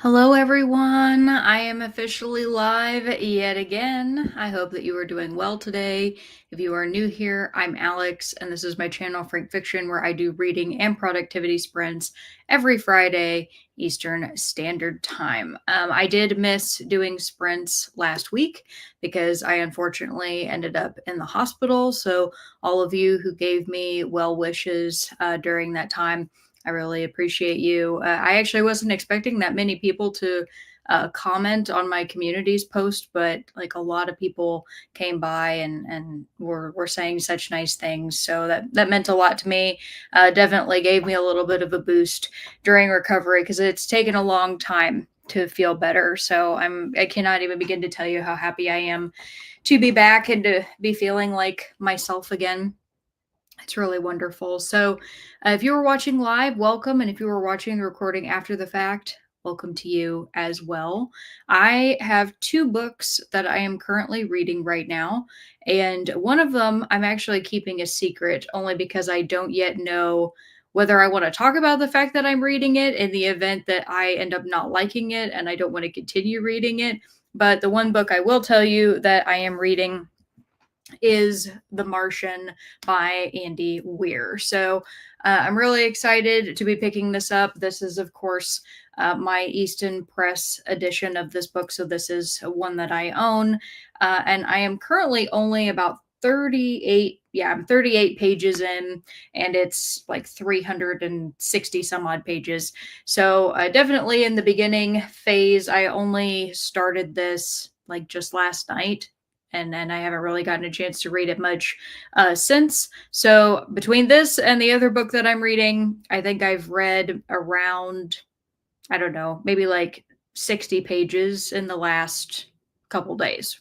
Hello, everyone. I am officially live yet again. I hope that you are doing well today. If you are new here, I'm Alex, and this is my channel, Frank Fiction, where I do reading and productivity sprints every Friday, Eastern Standard Time. I did miss doing sprints last week because I unfortunately ended up in the hospital. So, all of you who gave me well wishes during that time, I really appreciate you. I actually wasn't expecting that many people to comment on my community's post, but like a lot of people came by and were saying such nice things. So that meant a lot to me. Definitely gave me a little bit of a boost during recovery because it's taken a long time to feel better. So I cannot even begin to tell you how happy I am to be back and to be feeling like myself again. It's really wonderful. So, if you were watching live, welcome. And if you were watching the recording after the fact, welcome to you as well. I have two books that I am currently reading right now. And one of them I'm actually keeping a secret only because I don't yet know whether I want to talk about the fact that I'm reading it in the event that I end up not liking it and I don't want to continue reading it. But the one book I will tell you that I am reading is The Martian by Andy Weir. So I'm really excited to be picking this up. This is, of course, my Easton Press edition of this book. So this is one that I own. And I am currently only about 38. Yeah, I'm 38 pages in, and it's like 360 some odd pages. So definitely in the beginning phase, I only started this like just last night, and then I haven't really gotten a chance to read it much since. So between this and the other book that I'm reading, I think I've read around, I don't know, maybe like 60 pages in the last couple days.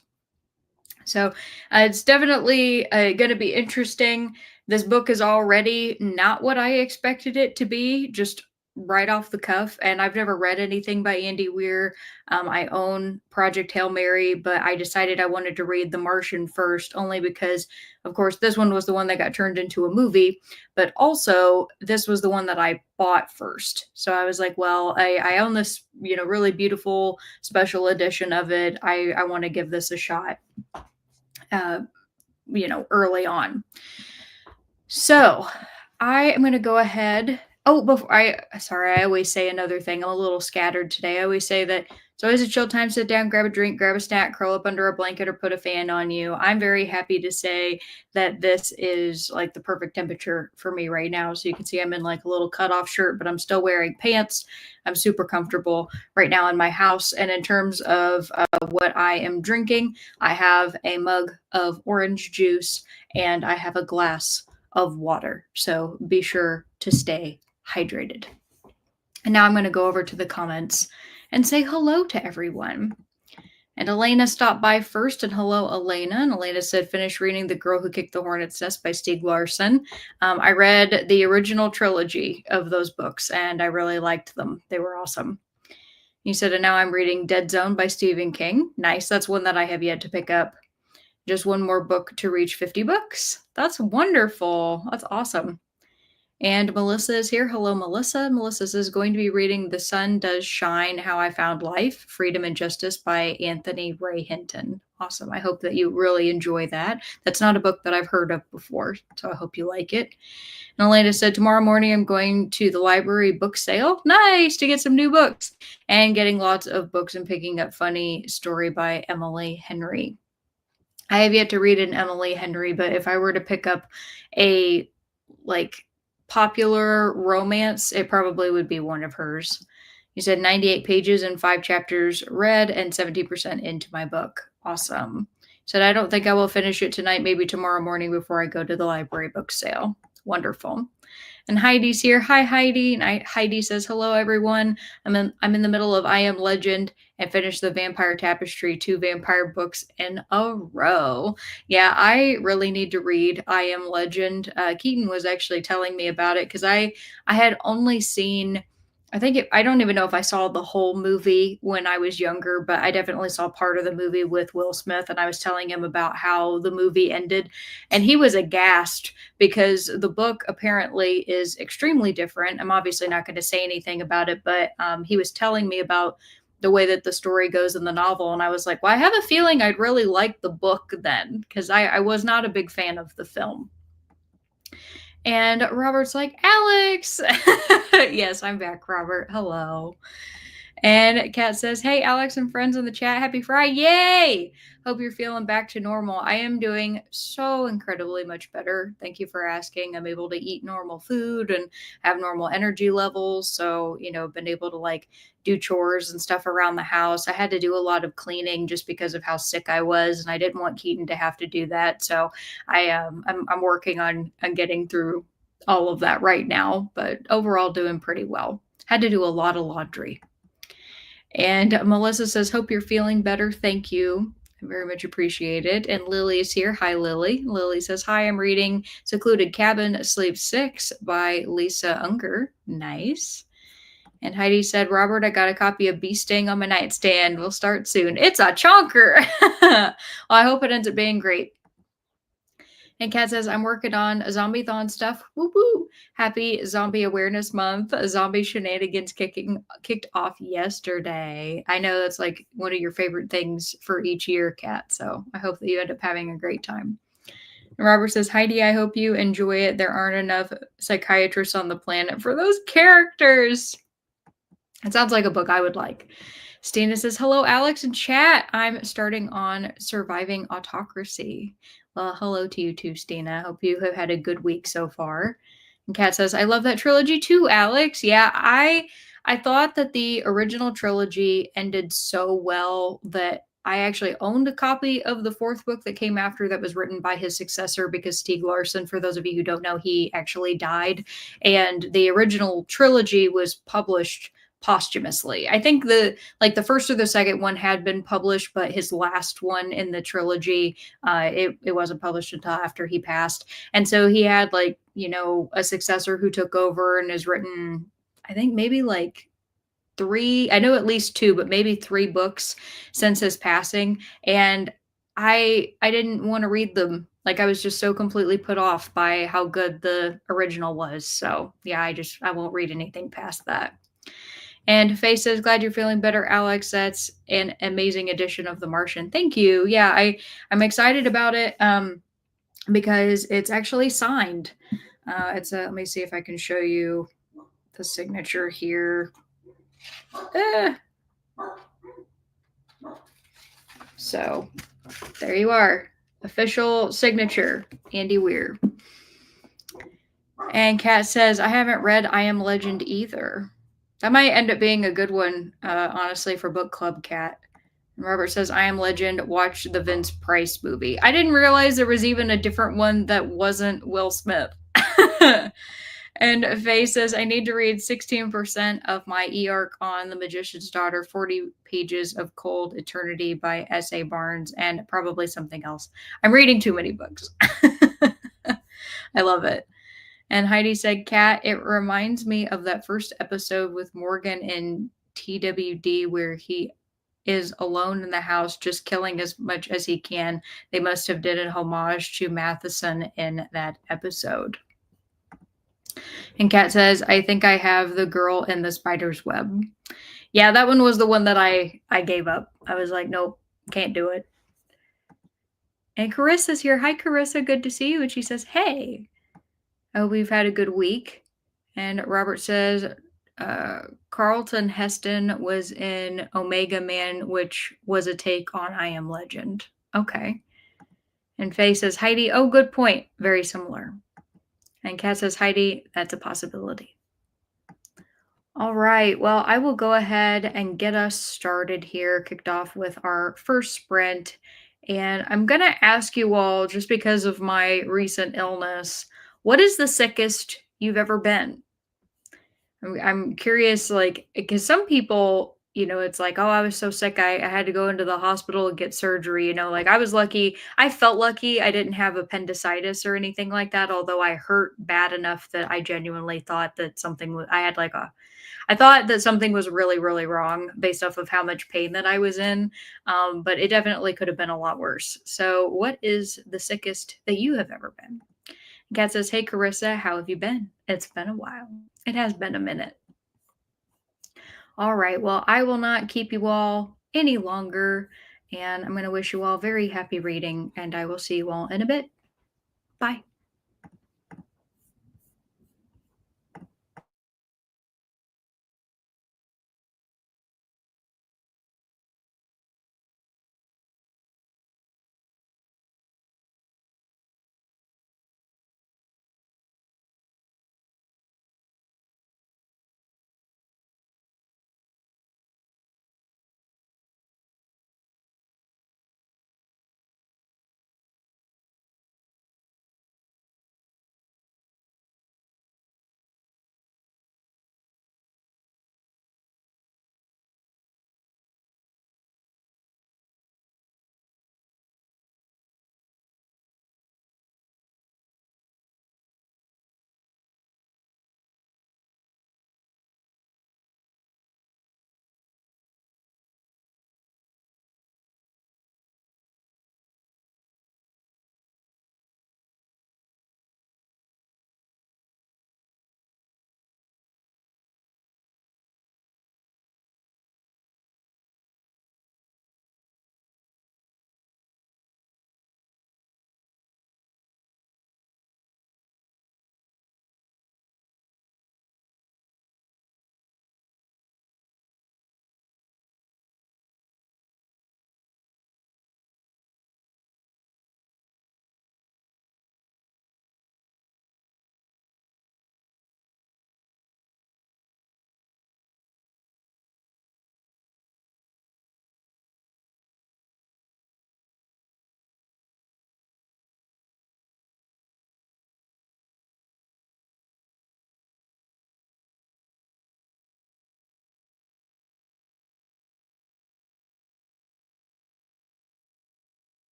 So it's definitely going to be interesting. This book is already not what I expected it to be, just right off the cuff. And I've never read anything by Andy Weir. I own Project Hail Mary, but I decided I wanted to read The Martian first, only because, of course, this one was the one that got turned into a movie, but also this was the one that I bought first. So I was like, well, I own this, really beautiful special edition of it. I want to give this a shot uh, early on. So I am going to go ahead. Oh, before sorry, I always say another thing. I'm a little scattered today. I always say that it's always a chill time. Sit down, grab a drink, grab a snack, curl up under a blanket, or put a fan on you. I'm very happy to say that this is like the perfect temperature for me right now. So you can see I'm in like a little cutoff shirt, but I'm still wearing pants. I'm super comfortable right now in my house. And in terms of what I am drinking, I have a mug of orange juice and I have a glass of water. So be sure to stay hydrated. And now I'm going to go over to the comments and say hello to everyone. And Elena stopped by first, and hello, Elena. And Elena said, finish reading The Girl Who Kicked the Hornet's Nest by Stieg Larsson. I read the original trilogy of those books, and I really liked them. They were awesome. He said, and now I'm reading Dead Zone by Stephen King. Nice. That's one that I have yet to pick up. Just one more book to reach 50 books. That's wonderful. That's awesome. And Melissa is here. Hello, Melissa. Melissa says, going to be reading The Sun Does Shine, How I Found Life, Freedom and Justice by Anthony Ray Hinton. Awesome. I hope that you really enjoy that. That's not a book that I've heard of before, so I hope you like it. And Elena said, tomorrow morning I'm going to the library book sale. Nice, to get some new books. And getting lots of books and picking up Funny Story by Emily Henry. I have yet to read an Emily Henry, but if I were to pick up a like popular romance, it probably would be one of hers. You said 98 pages and 5 chapters read and 70% into my book. Awesome. Said, I don't think I will finish it tonight, maybe tomorrow morning before I go to the library book sale. Wonderful. And Heidi's here. Hi, Heidi. And Heidi says, hello, everyone. I'm in the middle of I Am Legend and finished the Vampire Tapestry, 2 vampire books in a row. Yeah, I really need to read I Am Legend. Keaton was actually telling me about it because I had only seen I don't even know if I saw the whole movie when I was younger, but I definitely saw part of the movie with Will Smith, and I was telling him about how the movie ended, and he was aghast because the book apparently is extremely different. I'm obviously not going to say anything about it, but he was telling me about the way that the story goes in the novel, and I was like, well, I have a feeling I'd really like the book then, because I was not a big fan of the film. And Robert's like, Alex. Yes, I'm back, Robert. Hello. And Kat says, hey, Alex and friends in the chat, happy Friday. Yay! Hope you're feeling back to normal. I am doing so incredibly much better. Thank you for asking. I'm able to eat normal food and have normal energy levels. So, been able to like do chores and stuff around the house. I had to do a lot of cleaning just because of how sick I was, and I didn't want Keaton to have to do that. So I'm working on getting through all of that right now, but overall doing pretty well. Had to do a lot of laundry. And Melissa says, hope you're feeling better. Thank you. I very much appreciate it. And Lily is here. Hi, Lily. Lily says, hi, I'm reading Secluded Cabin, Sleep 6 by Lisa Unger. Nice. And Heidi said, Robert, I got a copy of Bee Sting on my nightstand. We'll start soon. It's a chonker. Well, I hope it ends up being great. And Kat says, I'm working on zombie-thon stuff. Woo woo. Happy Zombie Awareness Month. Zombie shenanigans kicked off yesterday. I know that's like one of your favorite things for each year, Kat. So I hope that you end up having a great time. And Robert says, Heidi, I hope you enjoy it. There aren't enough psychiatrists on the planet for those characters. It sounds like a book I would like. Stina says, hello, Alex and chat. I'm starting on Surviving Autocracy. Well, hello to you too, Stina. Hope you have had a good week so far. And Kat says, I love that trilogy too, Alex. Yeah, I thought that the original trilogy ended so well that I actually owned a copy of the fourth book that came after that was written by his successor because Stieg Larsson, for those of you who don't know, he actually died. And the original trilogy was published posthumously. I think the first or the second one had been published, but his last one in the trilogy, it wasn't published until after he passed. And so he had a successor who took over and has written, I think maybe like three, I know at least two, but maybe three books since his passing. And I didn't want to read them. Like I was just so completely put off by how good the original was. So yeah, I won't read anything past that. And Faye says, glad you're feeling better, Alex. That's an amazing edition of The Martian. Thank you. Yeah, I'm excited about it because it's actually signed. Let me see if I can show you the signature here. So there you are. Official signature, Andy Weir. And Kat says, I haven't read I Am Legend either. That might end up being a good one, honestly, for book club, Kat. And Robert says, I Am Legend, watch the Vince Price movie. I didn't realize there was even a different one that wasn't Will Smith. And Faye says, I need to read 16% of my e-arc on The Magician's Daughter, 40 pages of Cold Eternity by S.A. Barnes, and probably something else. I'm reading too many books. I love it. And Heidi said, Kat, it reminds me of that first episode with Morgan in TWD where he is alone in the house just killing as much as he can. They must have did a homage to Matheson in that episode. And Kat says, I think I have The Girl in the Spider's Web. Yeah, that one was the one that I gave up. I was like, nope, can't do it. And Carissa's here. Hi, Carissa. Good to see you. And she says, hey. I hope we've had a good week. And Robert says, Carlton Heston was in Omega Man, which was a take on I Am Legend. Okay. And Faye says, Heidi, oh, good point. Very similar. And Kat says, Heidi, that's a possibility. All right. Well, I will go ahead and get us started here, kicked off with our first sprint. And I'm going to ask you all, just because of my recent illness, what is the sickest you've ever been? I'm curious, because some people, it's like, oh, I was so sick, I had to go into the hospital and get surgery. I was lucky. I felt lucky I didn't have appendicitis or anything like that, although I hurt bad enough that I genuinely thought that something I I thought that something was really, really wrong based off of how much pain that I was in, but it definitely could have been a lot worse. So, what is the sickest that you have ever been? Kat says, "Hey, Carissa, how have you been? It's been a while. It has been a minute." All right. Well, I will not keep you all any longer. And I'm going to wish you all very happy reading. And I will see you all in a bit. Bye.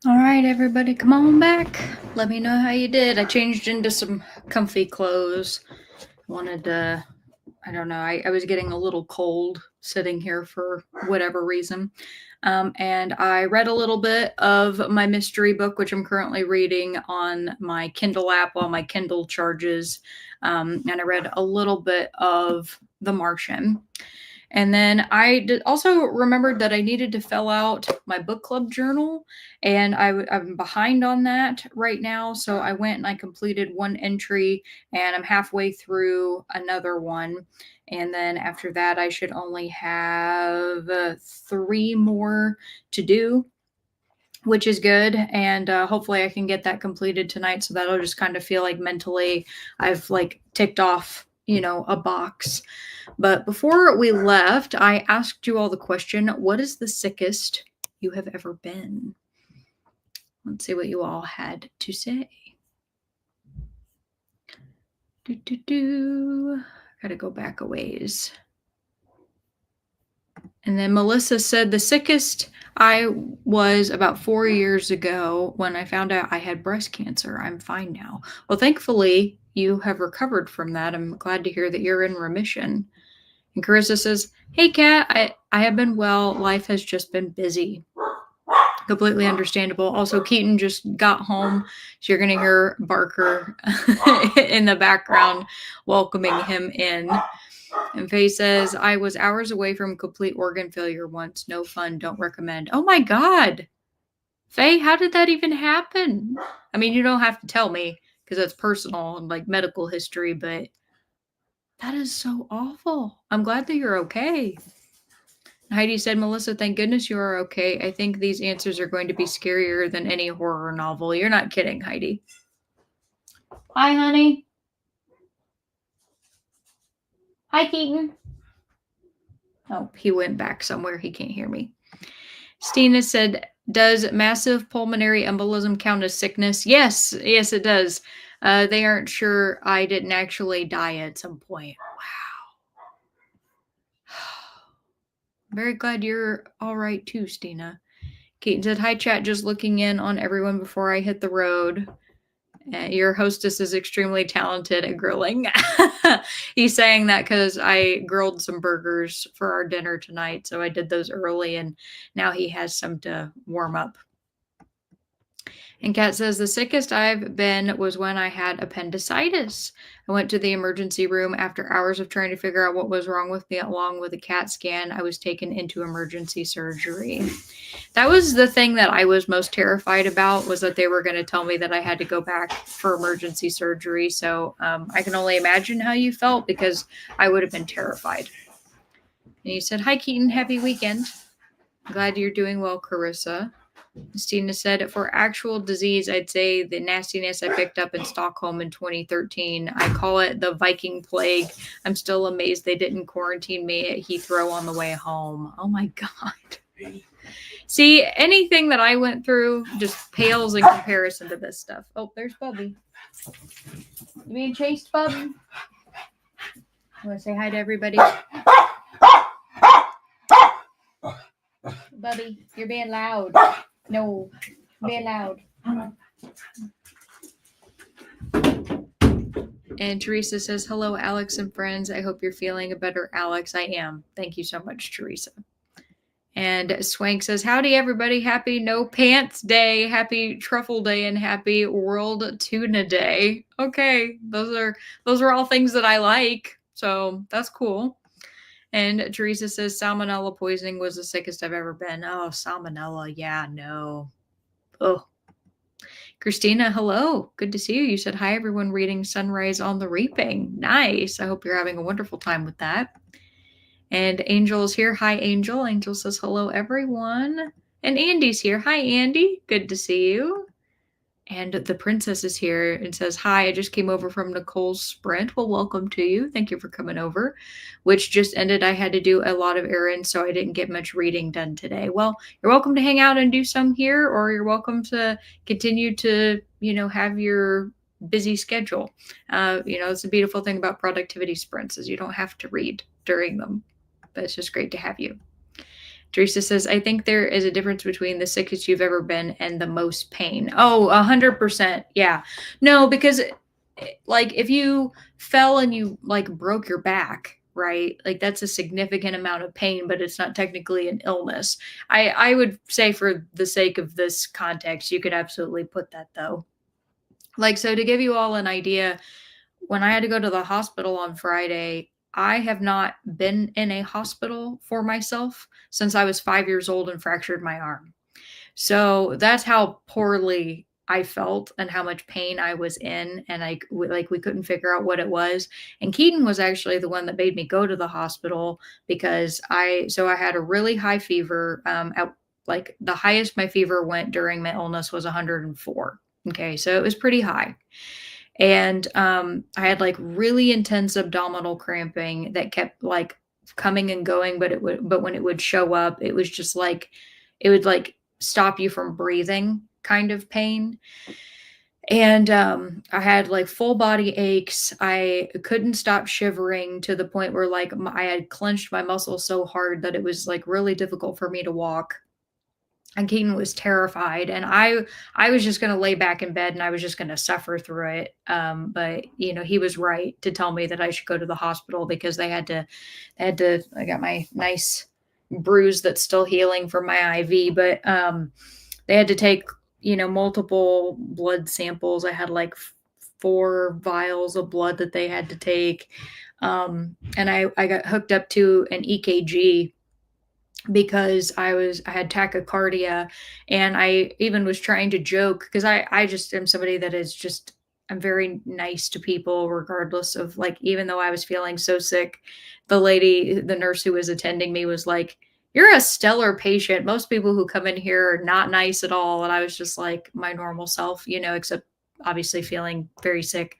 All right, everybody, come on back. Let me know how you did. I changed into some comfy clothes. Wanted to, I don't know, I was getting a little cold sitting here for whatever reason. And I read a little bit of my mystery book, which I'm currently reading on my Kindle app while my Kindle charges. And I read a little bit of The Martian. And then I also remembered that I needed to fill out my book club journal, and I'm behind on that right now. So I went and I completed one entry, and I'm halfway through another one. And then after that, I should only have 3 more to do, which is good. And hopefully I can get that completed tonight. So that'll just kind of feel like mentally I've like ticked off, a box. But before we left, I asked you all the question, what is the sickest you have ever been? Let's see what you all had to say. Gotta go back a ways. And then Melissa said the sickest I was about 4 years ago when I found out I had breast cancer. I'm fine now. Well, thankfully, you have recovered from that. I'm glad to hear that you're in remission. And Carissa says, hey, Kat, I have been well. Life has just been busy. Completely understandable. Also, Keaton just got home, so you're going to hear Barker in the background welcoming him in. And Faye says, I was hours away from complete organ failure once. No fun. Don't recommend. Oh my God. Faye, how did that even happen? I mean, you don't have to tell me because that's personal and like medical history, but that is so awful. I'm glad that you're okay. Heidi said, Melissa, thank goodness you are okay. I think these answers are going to be scarier than any horror novel. You're not kidding, Heidi. Hi, honey. Hi, Keaton. Oh, he went back somewhere. He can't hear me. Stina said, does massive pulmonary embolism count as sickness? Yes, it does. They aren't sure I didn't actually die at some point. Wow. Very glad you're all right too, Stina. Keaton said, hi, chat, just looking in on everyone before I hit the road. Your hostess is extremely talented at grilling. He's saying that because I grilled some burgers for our dinner tonight. So I did those early, and now he has some to warm up. And Kat says, the sickest I've been was when I had appendicitis. I went to the emergency room after hours of trying to figure out what was wrong with me, along with a CAT scan. I was taken into emergency surgery. That was the thing that I was most terrified about, was that they were going to tell me that I had to go back for emergency surgery. So I can only imagine how you felt, because I would have been terrified. And you said, hi, Keaton. Happy weekend. Glad you're doing well, Carissa. Stina said, for actual disease, I'd say the nastiness I picked up in Stockholm in 2013. I call it the Viking plague. I'm still amazed they didn't quarantine me at Heathrow on the way home. Oh my God. See, anything that I went through just pales in comparison to this stuff. Oh, there's Bubby. You being chased, Bub? You want to say hi to everybody? Bubby, you're being loud. No, being loud. And Teresa says, hello, Alex and friends. I hope you're feeling a better, Alex. I am. Thank you so much, Teresa. And Swank says, howdy, everybody. Happy No Pants Day. Happy Truffle Day, and happy World Tuna Day. Okay, those are all things that I like. So that's cool. And Teresa says, salmonella poisoning was the sickest I've ever been. Oh, salmonella. Yeah, no. Oh. Christina, hello. Good to see you. You said, hi, everyone, reading Sunrise on the Reaping. Nice. I hope you're having a wonderful time with that. And Angel is here. Hi, Angel. Angel says, hello, everyone. And Andy's here. Hi, Andy. Good to see you. And the princess is here and says, hi, I just came over from Nicole's sprint. Well, welcome to you. Thank you for coming over, which just ended. I had to do a lot of errands, so I didn't get much reading done today. Well, you're welcome to hang out and do some here, or you're welcome to continue to, have your busy schedule. It's a beautiful thing about productivity sprints is you don't have to read during them, but it's just great to have you. Teresa says, I think there is a difference between the sickest you've ever been and the most pain. Oh, 100%. Yeah. No, because like if you fell and you like broke your back, right? Like that's a significant amount of pain, but it's not technically an illness. I would say for the sake of this context, you could absolutely put that though. Like, so to give you all an idea, when I had to go to the hospital on Friday, I have not been in a hospital for myself since I was 5 years old and fractured my arm. So that's how poorly I felt and how much pain I was in, and we couldn't figure out what it was. And Keaton was actually the one that made me go to the hospital because I had a really high fever. At like the highest my fever went during my illness was 104. Okay, so it was pretty high. And I had like really intense abdominal cramping that kept like coming and going, but when it would show up, it was just like it would like stop you from breathing kind of pain. And I had like full body aches. I couldn't stop shivering to the point where like I had clenched my muscles so hard that it was like really difficult for me to walk. And Keaton was terrified, and I was just gonna lay back in bed and I was just gonna suffer through it. But you know, he was right to tell me that I should go to the hospital because they had to I got my nice bruise that's still healing from my IV, but they had to take, you know, multiple blood samples. I had like 4 vials of blood that they had to take. And I got hooked up to an EKG because I had tachycardia, and I even was trying to joke because I just am somebody that is just I'm very nice to people regardless of like even though I was feeling so sick, the nurse who was attending me was like, "You're a stellar patient. Most people who come in here are not nice at all." And I was just like my normal self, you know, except obviously feeling very sick.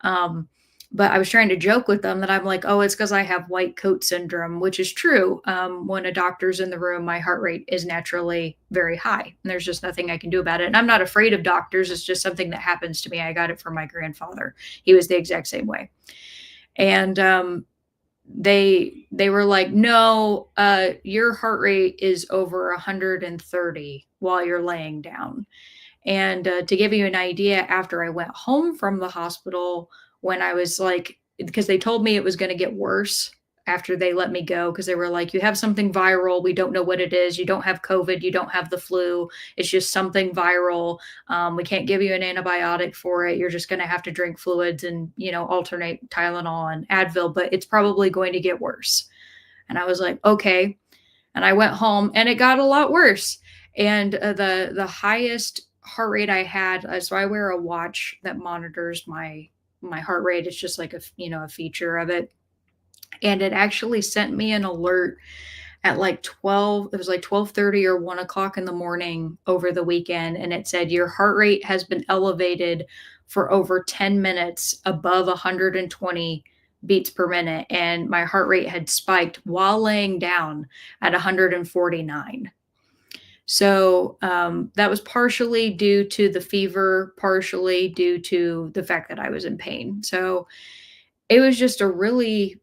Um, but I was trying to joke with them that I'm like, oh, it's because I have white coat syndrome, which is true. When a doctor's in the room, my heart rate is naturally very high, and there's just nothing I can do about it. And I'm not afraid of doctors. It's just something that happens to me. I got it from my grandfather. He was the exact same way. And they were like, no, your heart rate is over 130 while you're laying down. And to give you an idea, after I went home from the hospital, when I was like, because they told me it was going to get worse after they let me go, because they were like, you have something viral. We don't know what it is. You don't have COVID. You don't have the flu. It's just something viral. We can't give you an antibiotic for it. You're just going to have to drink fluids and, you know, alternate Tylenol and Advil, but it's probably going to get worse. And I was like, okay. And I went home and it got a lot worse. And the highest heart rate I had, so I wear a watch that monitors my heart rate. It's just like a feature of it. And it actually sent me an alert at like 12, it was like 12:30 or 1 o'clock in the morning over the weekend. And it said, your heart rate has been elevated for over 10 minutes above 120 beats per minute. And my heart rate had spiked while laying down at 149. So that was partially due to the fever, partially due to the fact that I was in pain. So it was just a really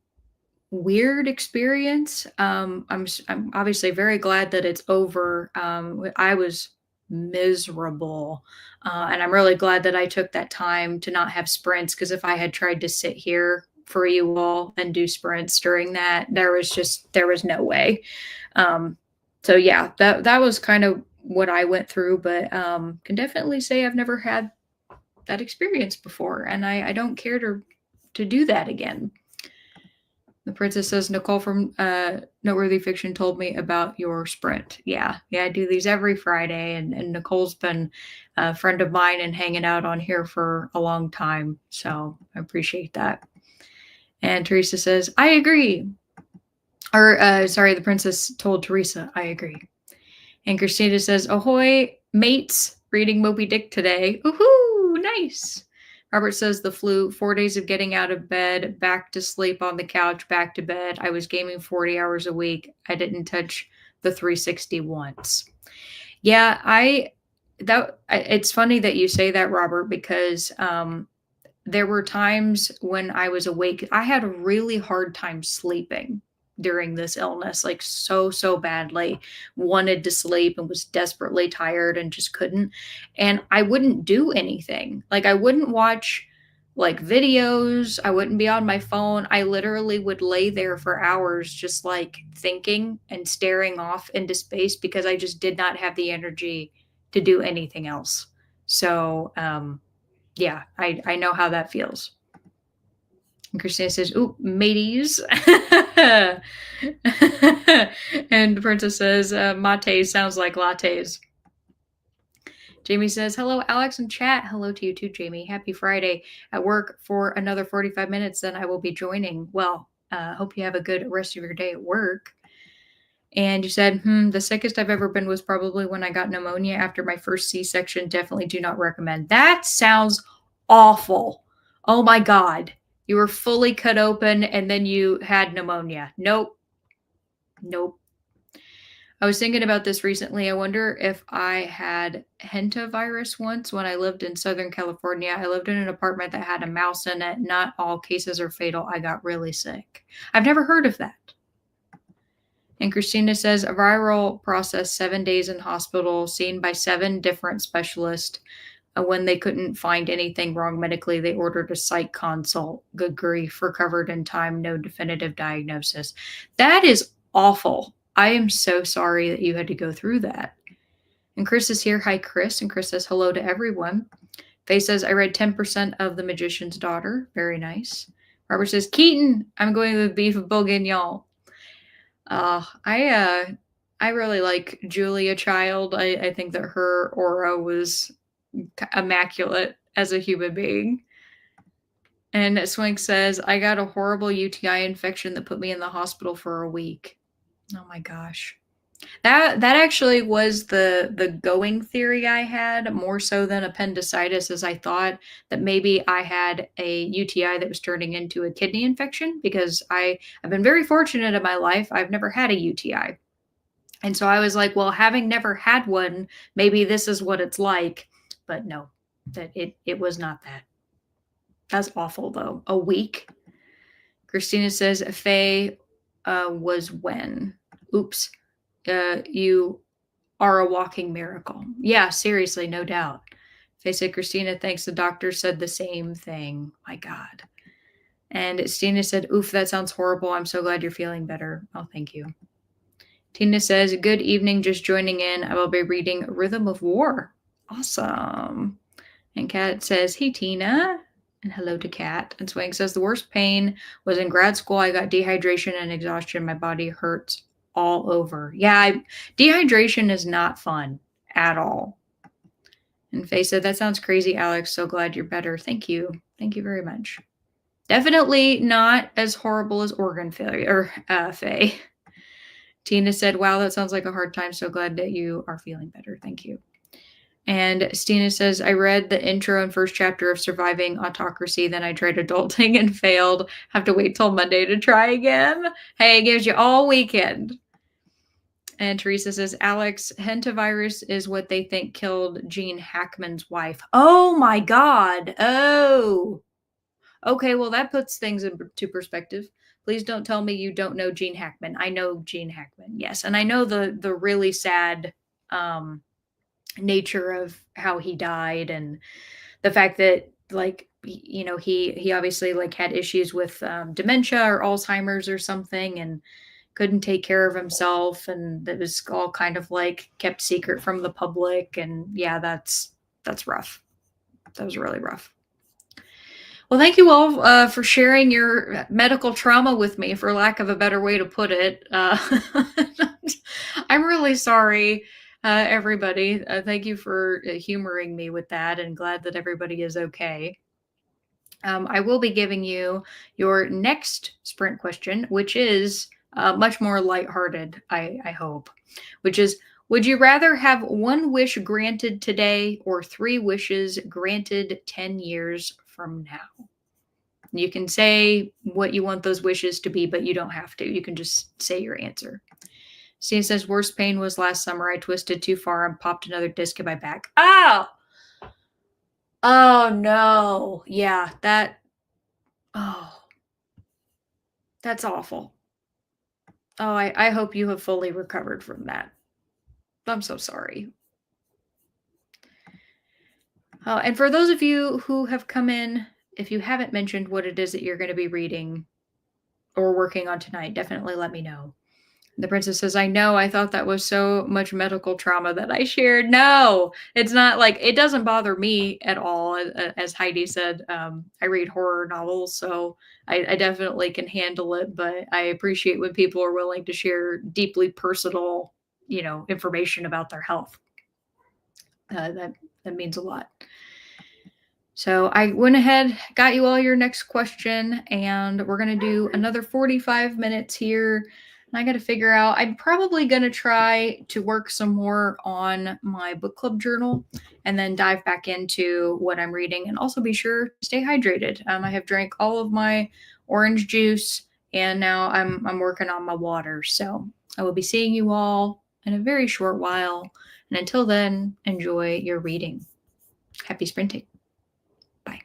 weird experience. I'm obviously very glad that it's over. I was miserable, and I'm really glad that I took that time to not have sprints. Because if I had tried to sit here for you all and do sprints during that, there was no way. Um, so yeah, that was kind of what I went through, but can definitely say I've never had that experience before, and I don't care to do that again. The princess says, Nicole from Noteworthy Fiction told me about your sprint. Yeah, I do these every Friday, and Nicole's been a friend of mine and hanging out on here for a long time, so I appreciate that. And Teresa says, I agree. Or, sorry, the princess told Teresa, I agree. And Christina says, ahoy, mates, reading Moby Dick today. Woohoo, nice. Robert says the flu, 4 days of getting out of bed, back to sleep on the couch, back to bed. I was gaming 40 hours a week. I didn't touch the 360 once. Yeah, it's funny that you say that, Robert, because there were times when I was awake. I had a really hard time sleeping. during this illness, like so badly, wanted to sleep and was desperately tired and just couldn't. And I wouldn't do anything. Like I wouldn't watch like videos, I wouldn't be on my phone. I literally would lay there for hours just like thinking and staring off into space because I just did not have the energy to do anything else. So, yeah, I know how that feels. And Christina says, "Ooh, mateys." And Princess says, "Mate sounds like lattes." Jamie says, "Hello, Alex and chat." Hello to you too, Jamie. Happy Friday. At work for another 45 minutes, then I will be joining. Well, hope you have a good rest of your day at work. And you said, the sickest I've ever been was probably when I got pneumonia after my first C-section. Definitely do not recommend. That sounds awful. Oh my God. You were fully cut open and then you had pneumonia. Nope. Nope. I was thinking about this recently. I wonder if I had hantavirus once when I lived in Southern California. I lived in an apartment that had a mouse in it. Not all cases are fatal. I got really sick. I've never heard of that. And Christina says a viral process, 7 days in hospital, seen by 7 different specialists. When they couldn't find anything wrong medically, they ordered a psych consult. Good grief, recovered in time, no definitive diagnosis. That is awful. I am so sorry that you had to go through that. And Chris is here. Hi, Chris. And Chris says hello to everyone. Faye says, I read 10% of The Magician's Daughter. Very nice. Robert says, Keaton, I'm going with beef bourguignon. I really like Julia Child. I think that her aura was immaculate as a human being. And Swink says, I got a horrible UTI infection that put me in the hospital for a week. Oh my gosh. That actually was the going theory I had, more so than appendicitis, as I thought that maybe I had a UTI that was turning into a kidney infection, because I've been very fortunate in my life. I've never had a UTI. And so I was like, well, having never had one, maybe this is what it's like. But no, that it was not that. That's awful though. A week. Christina says Faye was when. Oops. You are a walking miracle. Yeah, seriously, no doubt. Faye said, Christina thinks the doctor said the same thing. My God. And Stina said, oof, that sounds horrible. I'm so glad you're feeling better. Oh, thank you. Tina says, good evening, just joining in. I will be reading Rhythm of War. Awesome. And Kat says, hey, Tina. And hello to Kat. And Swank says, the worst pain was in grad school. I got dehydration and exhaustion. My body hurts all over. Yeah, dehydration is not fun at all. And Faye said, that sounds crazy, Alex. So glad you're better. Thank you. Thank you very much. Definitely not as horrible as organ failure, Faye. Tina said, wow, that sounds like a hard time. So glad that you are feeling better. Thank you. And Stina says, I read the intro and first chapter of Surviving Autocracy. Then I tried adulting and failed. Have to wait till Monday to try again. Hey, it gives you all weekend. And Teresa says, Alex, hantavirus is what they think killed Gene Hackman's wife. Oh my God. Oh. Okay, well, that puts things into perspective. Please don't tell me you don't know Gene Hackman. I know Gene Hackman, yes. And I know the really sad nature of how he died, and the fact that, like, you know, he obviously like had issues with dementia or Alzheimer's or something, and couldn't take care of himself, and that was all kind of like kept secret from the public. And yeah, that's rough. That was really rough. Well, thank you all for sharing your medical trauma with me, for lack of a better way to put it. I'm really sorry, everybody. Thank you for humoring me with that, and glad that everybody is okay. I will be giving you your next sprint question, which is much more lighthearted, I hope, which is, would you rather have 1 wish granted today or 3 wishes granted 10 years from now? You can say what you want those wishes to be, but you don't have to. You can just say your answer. Steve says, worst pain was last summer. I twisted too far and popped another disc in my back. Oh! Oh, no. Yeah, that... Oh. That's awful. Oh, I hope you have fully recovered from that. I'm so sorry. And for those of you who have come in, if you haven't mentioned what it is that you're going to be reading or working on tonight, definitely let me know. The princess says, I know, I thought that was so much medical trauma that I shared. No, it's not like it doesn't bother me at all. As Heidi said, I read horror novels, so I definitely can handle it, but I appreciate when people are willing to share deeply personal, information about their health. That means a lot. So I went ahead, got you all your next question, and we're gonna do another 45 minutes here. And I got to figure out. I'm probably gonna try to work some more on my book club journal, and then dive back into what I'm reading, and also be sure to stay hydrated. I have drank all of my orange juice, and now I'm working on my water. So I will be seeing you all in a very short while. And until then, enjoy your reading. Happy sprinting. Bye.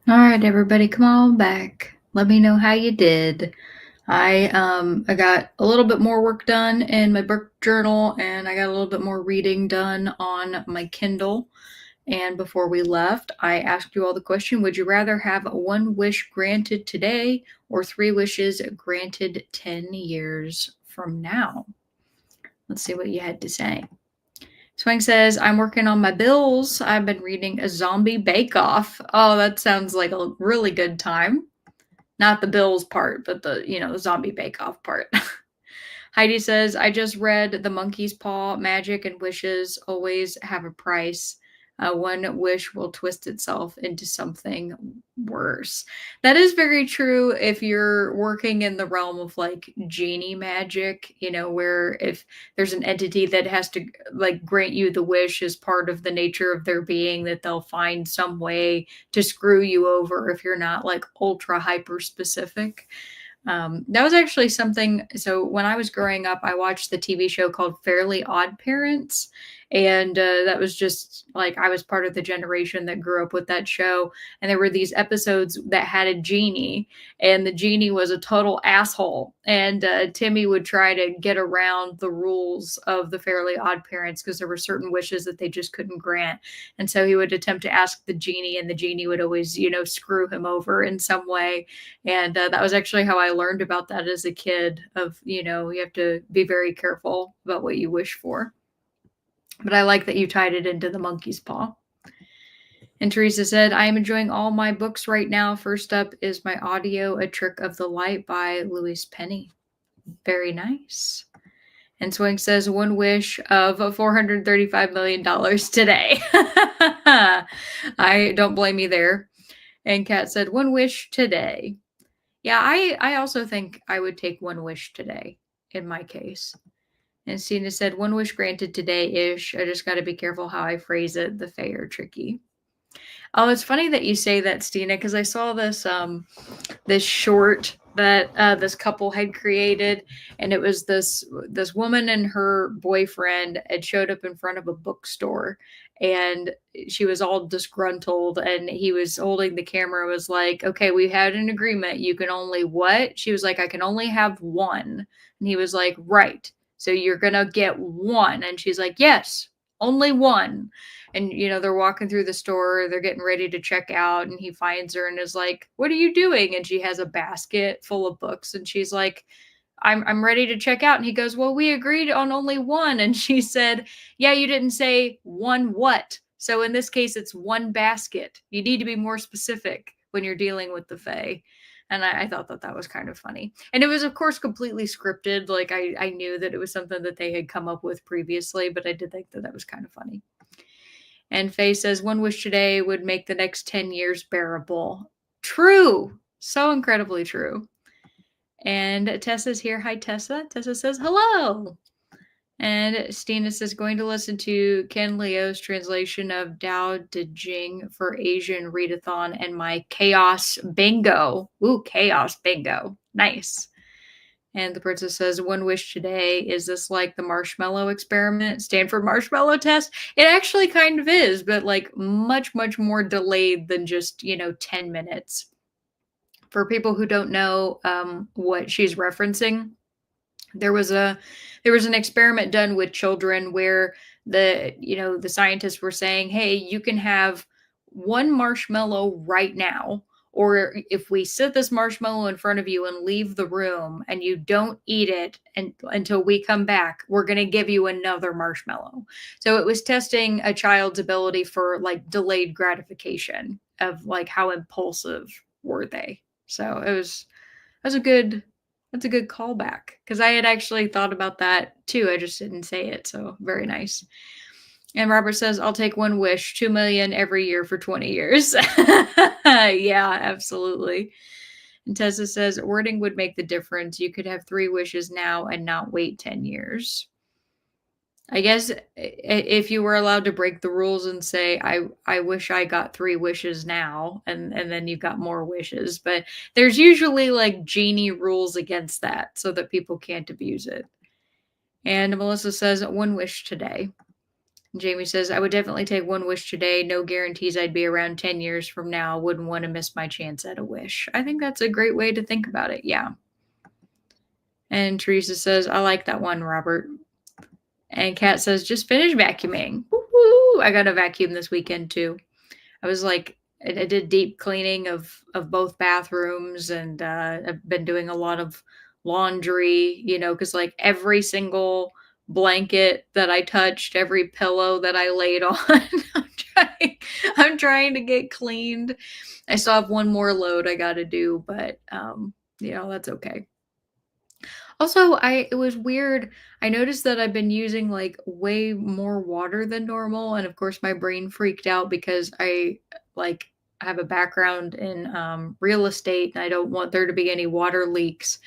All right, everybody, come on back. Let me know how you did. I got a little bit more work done in my book journal, and I got a little bit more reading done on my Kindle. And before we left, I asked you all the question, would you rather have one wish granted today or three wishes granted 10 years from now? Let's see what you had to say. Swing says, I'm working on my bills. I've been reading A Zombie Bake Off. Oh, that sounds like a really good time. Not the bills part, but the zombie bake off part. Heidi says, I just read The Monkey's Paw. Magic and wishes always have a price. One wish will twist itself into something worse. That is very true if you're working in the realm of like genie magic, where if there's an entity that has to like grant you the wish as part of the nature of their being, that they'll find some way to screw you over if you're not like ultra hyper specific. That was actually something. So when I was growing up, I watched the TV show called Fairly Odd Parents. And that was just like I was part of the generation that grew up with that show. And there were these episodes that had a genie, and the genie was a total asshole. And Timmy would try to get around the rules of the Fairly Odd Parents because there were certain wishes that they just couldn't grant. And so he would attempt to ask the genie, and the genie would always, screw him over in some way. And that was actually how I learned about that as a kid of, you have to be very careful about what you wish for. But I like that you tied it into The Monkey's Paw. And Teresa said, I am enjoying all my books right now. First up is my audio, A Trick of the Light by Louise Penny. Very nice. And Swing says, one wish of $435 million today. I don't blame you there. And Kat said, one wish today. Yeah, I also think I would take one wish today in my case. And Stina said, one wish granted today-ish. I just got to be careful how I phrase it. The Fae are tricky. Oh, it's funny that you say that, Stina, because I saw this short that this couple had created, and it was this woman and her boyfriend had showed up in front of a bookstore, and she was all disgruntled, and he was holding the camera, was like, okay, we had an agreement, you can only what? She was like, I can only have one. And he was like, right, so you're gonna get one. And she's like, yes, only one. And they're walking through the store, they're getting ready to check out, and he finds her and is like, what are you doing? And she has a basket full of books, and she's like, I'm ready to check out. And he goes, well, we agreed on only one. And she said, yeah, you didn't say one what. So in this case, it's one basket. You need to be more specific when you're dealing with the Fae. And I thought that was kind of funny. And it was, of course, completely scripted. Like I knew that it was something that they had come up with previously, but I did think that was kind of funny. And Faye says, one wish today would make the next 10 years bearable. True. So incredibly true. And Tessa's here. Hi, Tessa. Tessa says, hello. And Stina says, going to listen to Ken Leo's translation of Dao De Jing for Asian Readathon and my Chaos Bingo. Ooh, Chaos Bingo. Nice. And the princess says, one wish today. Is this like the marshmallow experiment, Stanford marshmallow test? It actually kind of is, but like much, much more delayed than just, 10 minutes. For people who don't know what she's referencing, there was an experiment done with children where the scientists were saying, hey, you can have one marshmallow right now, or if we set this marshmallow in front of you and leave the room and you don't eat it until we come back, we're going to give you another marshmallow. So it was testing a child's ability for like delayed gratification of like how impulsive were they. So that's a good callback, because I had actually thought about that too. I just didn't say it. So very nice. And Robert says, I'll take one wish, 2 million every year for 20 years. Yeah, absolutely. And Tessa says, wording would make the difference. You could have 3 wishes now and not wait 10 years. I guess if you were allowed to break the rules and say, I wish I got 3 wishes now, and then you've got more wishes. But there's usually like genie rules against that so that people can't abuse it. And Melissa says, one wish today. Jamie says, I would definitely take one wish today. No guarantees I'd be around 10 years from now. Wouldn't want to miss my chance at a wish. I think that's a great way to think about it. Yeah. And Teresa says, I like that one, Robert. And Kat says, just finish vacuuming. Woo-hoo! I got a vacuum this weekend too. I was like, I did deep cleaning of both bathrooms, and I've been doing a lot of laundry, because like every single blanket that I touched, every pillow that I laid on, trying, I'm trying to get cleaned. I still have one more load I got to do, but that's okay. Also, it was weird. I noticed that I've been using like way more water than normal, and of course my brain freaked out because I like have a background in real estate and I don't want there to be any water leaks.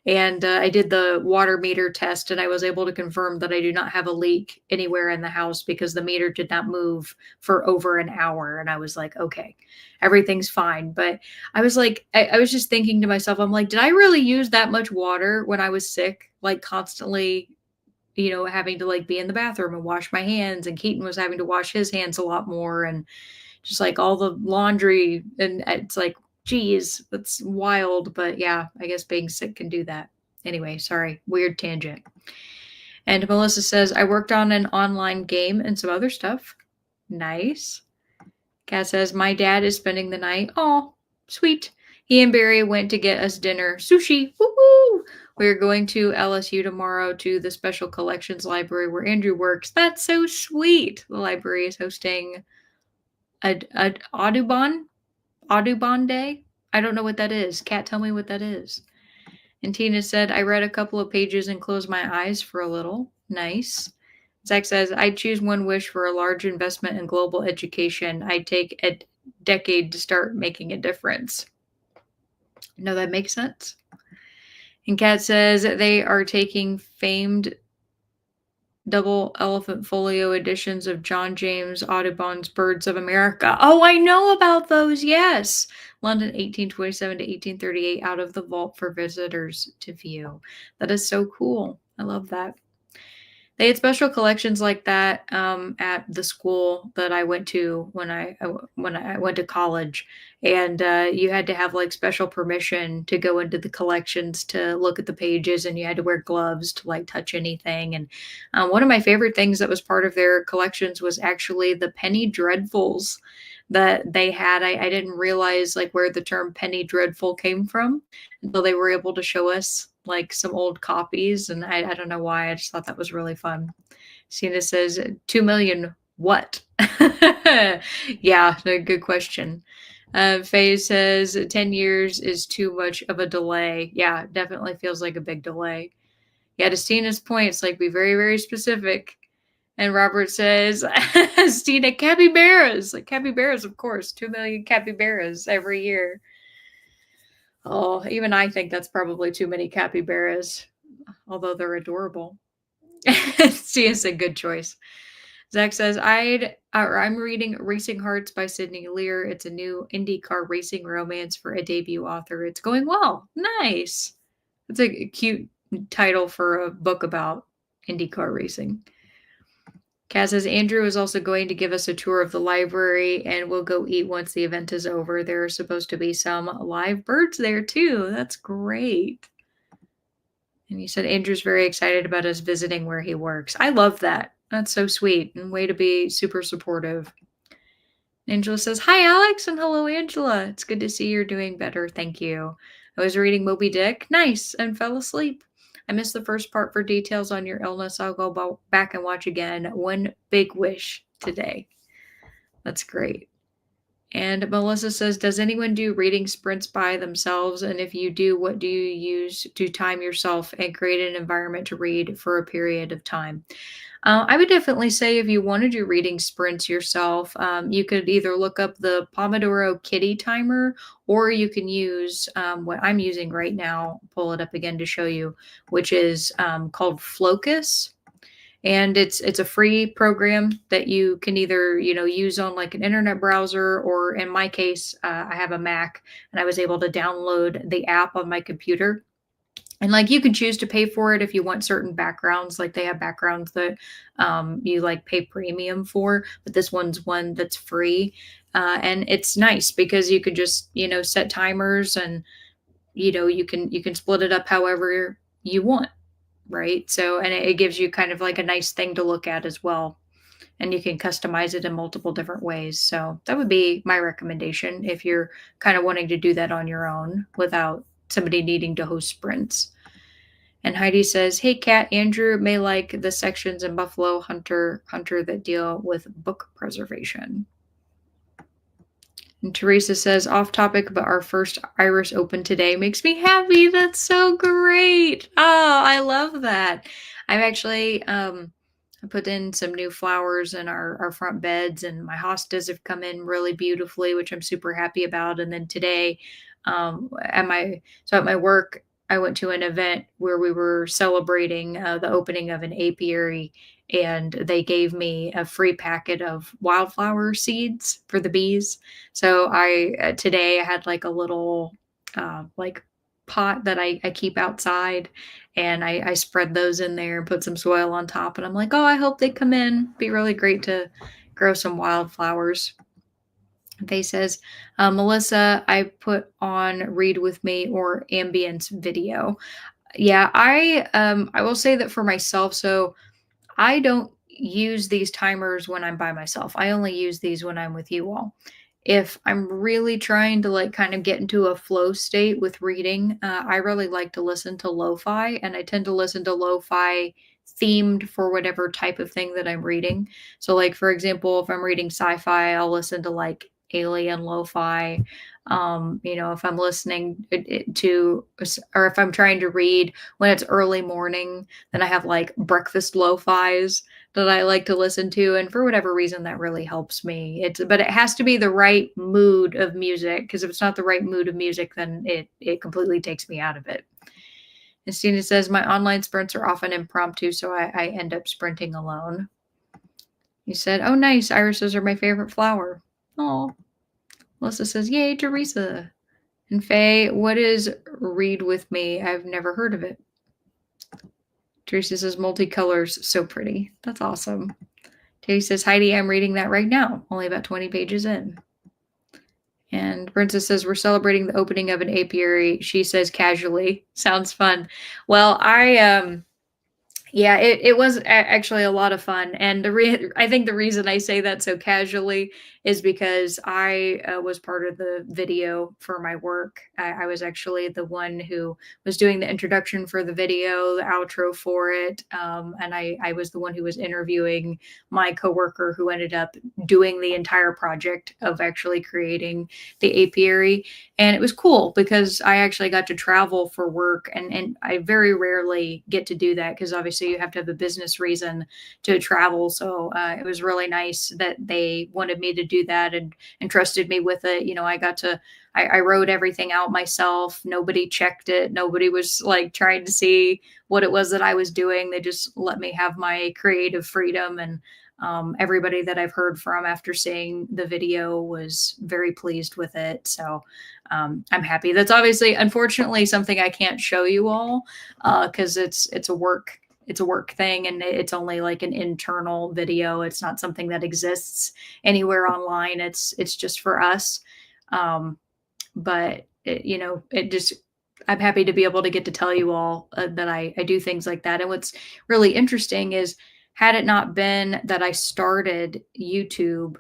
And I did the water meter test and I was able to confirm that I do not have a leak anywhere in the house because the meter did not move for over an hour. And I was like, okay, everything's fine. But I was like, I was just thinking to myself, I'm like, did I really use that much water when I was sick? Like constantly, having to like be in the bathroom and wash my hands. And Keaton was having to wash his hands a lot more. And just like all the laundry. And it's like, geez, that's wild. But yeah, I guess being sick can do that. Anyway, sorry, weird tangent. And Melissa says, I worked on an online game and some other stuff. Nice. Kat says, my dad is spending the night. Oh, sweet. He and Barry went to get us dinner. Sushi. Woo-hoo! We're going to LSU tomorrow to the Special Collections Library where Andrew works. That's so sweet. The library is hosting a Audubon Day. I don't know what that is. Kat, tell me what that is. And Tina said, I read a couple of pages and closed my eyes for a little. Nice. Zach says, I'd choose one wish for a large investment in global education. I'd take a decade to start making a difference. No, that makes sense. And Kat says they are taking famed double elephant folio editions of John James Audubon's Birds of America. Oh, I know about those. Yes. London 1827 to 1838 out of the vault for visitors to view. That is so cool. I love that. They had special collections like that at the school that I went to when I went to college, and you had to have like special permission to go into the collections to look at the pages, and you had to wear gloves to like touch anything. And one of my favorite things that was part of their collections was actually the Penny Dreadfuls that they had. I didn't realize like where the term Penny Dreadful came from until they were able to show us like some old copies, and I don't know why. I just thought that was really fun. Cena says 2 million what? Yeah, good question. Faye says 10 years is too much of a delay. Yeah, definitely feels like a big delay. Yeah, to Stina's point, it's like be very, very specific. And Robert says, Stina, capybaras. Like capybaras, of course. 2 million capybaras every year. Oh, even I think that's probably too many capybaras, although they're adorable. She is a good choice. Zach says, I'm reading Racing Hearts by Sydney Lear. It's a new IndyCar racing romance for a debut author. It's going well. Nice. It's a cute title for a book about IndyCar racing. Kaz says, Andrew is also going to give us a tour of the library and we'll go eat once the event is over. There are supposed to be some live birds there too. That's great. And you said Andrew's very excited about us visiting where he works. I love that. That's so sweet and way to be super supportive. Angela says, hi, Alex, and hello, Angela. It's good to see you're doing better. Thank you. I was reading Moby Dick. Nice. And fell asleep. I missed the first part for details on your illness. I'll go back and watch again. One big wish today. That's great. And Melissa says, does anyone do reading sprints by themselves? And if you do, what do you use to time yourself and create an environment to read for a period of time? I would definitely say if you want to do reading sprints yourself, you could either look up the Pomodoro Kitty timer, or you can use what I'm using right now, pull it up again to show you, which is called Flocus. And it's a free program that you can either, use on like an internet browser, or in my case, I have a Mac and I was able to download the app on my computer. And like you can choose to pay for it if you want certain backgrounds. Like they have backgrounds that you like pay premium for, but this one's one that's free. And it's nice because you could just, set timers, and you can split it up however you want, right? So, and it gives you kind of like a nice thing to look at as well, and you can customize it in multiple different ways. So that would be my recommendation if you're kind of wanting to do that on your own without somebody needing to host sprints. And Heidi says, "Hey, Kat, Andrew may like the sections in Buffalo Hunter that deal with book preservation." And Teresa says, "Off topic, but our first Iris open today makes me happy. That's so great. Oh, I love that." I'm actually, I put in some new flowers in our front beds, and my hostas have come in really beautifully, which I'm super happy about. And then today, at my work, I went to an event where we were celebrating the opening of an apiary, and they gave me a free packet of wildflower seeds for the bees. So I today I had like a little like pot that I keep outside, and I spread those in there and put some soil on top. And I'm like, oh, I hope they come in. Be really great to grow some wildflowers. Faye says, Melissa, I put on Read With Me or Ambience video. Yeah, I will say that for myself. So I don't use these timers when I'm by myself. I only use these when I'm with you all. If I'm really trying to like kind of get into a flow state with reading, I really like to listen to lo-fi, and I tend to listen to lo-fi themed for whatever type of thing that I'm reading. So like for example, if I'm reading sci-fi, I'll listen to like alien lo-fi. If I'm listening to, or if I'm trying to read when it's early morning, then I have like breakfast lo-fis that I like to listen to, and for whatever reason that really helps me. But it has to be the right mood of music, because if it's not the right mood of music, then it completely takes me out of it. And Stina says, my online sprints are often impromptu, so I end up sprinting alone. You said, oh nice, irises are my favorite flower. Oh, Melissa says, yay, Teresa. And Faye, what is Read With Me? I've never heard of it. Teresa says, multicolors, so pretty. That's awesome. Terry says, Heidi, I'm reading that right now, only about 20 pages in. And Princess says, we're celebrating the opening of an apiary. She says, casually. Sounds fun. Well, yeah, it was actually a lot of fun, and I think the reason I say that so casually is because I was part of the video for my work. I was actually the one who was doing the introduction for the video, the outro for it, and I was the one who was interviewing my coworker who ended up doing the entire project of actually creating the apiary. And it was cool because I actually got to travel for work, and I very rarely get to do that because obviously you have to have a business reason to travel. So it was really nice that they wanted me to do that and trusted me with it. I wrote everything out myself. Nobody checked it. Nobody was like trying to see what it was that I was doing. They just let me have my creative freedom, and everybody that I've heard from after seeing the video was very pleased with it. So I'm happy. That's obviously, unfortunately, something I can't show you all because it's a work thing, and it's only like an internal video. It's not something that exists anywhere online. It's just for us. But it just, I'm happy to be able to get to tell you all that I do things like that. And what's really interesting is, had it not been that I started YouTube,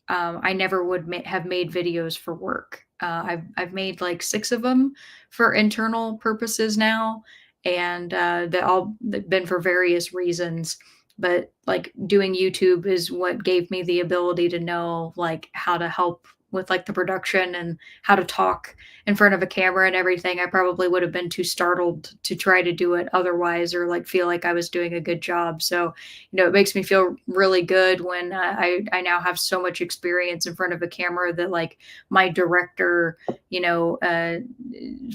I never would have made videos for work. I've made like 6 of them for internal purposes now, and they've been for various reasons. But like doing YouTube is what gave me the ability to know like how to help with like the production and how to talk in front of a camera and everything. I probably would have been too startled to try to do it otherwise, or like feel like I was doing a good job. So, it makes me feel really good when I now have so much experience in front of a camera that like my director,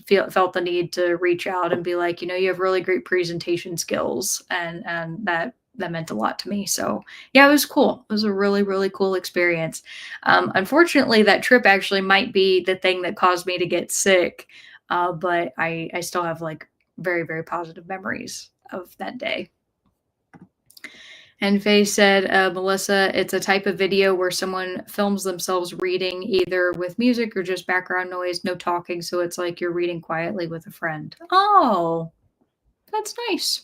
felt the need to reach out and be like, you have really great presentation skills, and that meant a lot to me. So yeah, it was cool. It was a really, really cool experience. Unfortunately, that trip actually might be the thing that caused me to get sick. But I still have like very, very positive memories of that day. And Faye said, Melissa, it's a type of video where someone films themselves reading either with music or just background noise, no talking. So it's like you're reading quietly with a friend. Oh, that's nice.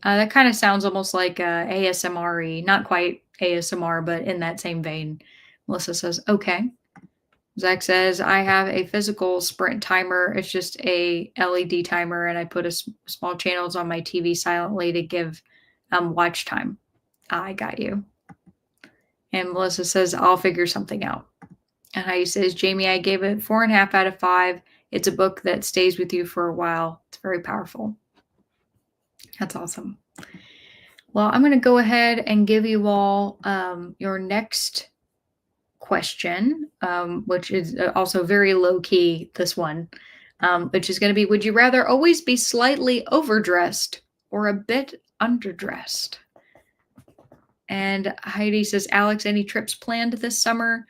That kind of sounds almost like ASMR-y, not quite ASMR, but in that same vein. Melissa says, okay. Zach says, I have a physical sprint timer. It's just a LED timer, and I put small channels on my TV silently to give watch time. I got you. And Melissa says, I'll figure something out. And Heidi says, Jamie, I gave it 4.5 out of 5. It's a book that stays with you for a while. It's very powerful. That's awesome. Well, I'm going to go ahead and give you all your next question, which is also very low key, this one, which is going to be, would you rather always be slightly overdressed or a bit underdressed? And Heidi says, Alex, any trips planned this summer?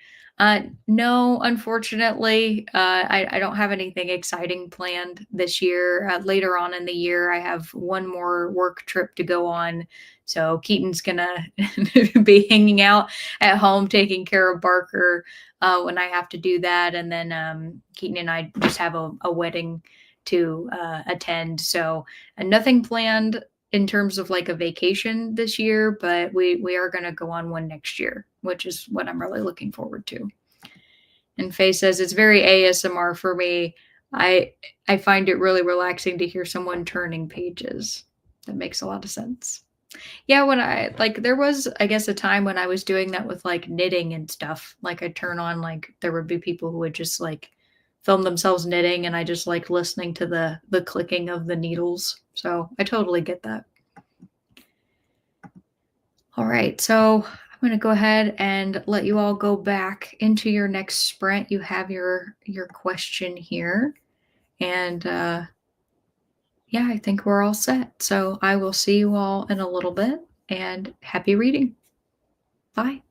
No, unfortunately, I don't have anything exciting planned this year. Later on in the year, I have one more work trip to go on. So Keaton's going to be hanging out at home taking care of Barker when I have to do that. And then Keaton and I just have a wedding to attend. So nothing planned in terms of like a vacation this year, but we are going to go on one next year, which is what I'm really looking forward to. And Faye says it's very ASMR for me. I find it really relaxing to hear someone turning pages. That makes a lot of sense. Yeah, when I like there was I guess a time when I was doing that with like knitting and stuff. Like I'd turn on like there would be people who would just like film themselves knitting and I just like listening to the clicking of the needles. So I totally get that. All right, so I'm going to go ahead and let you all go back into your next sprint. You have your question here, and yeah, I think we're all set. So I will see you all in a little bit, and happy reading. Bye.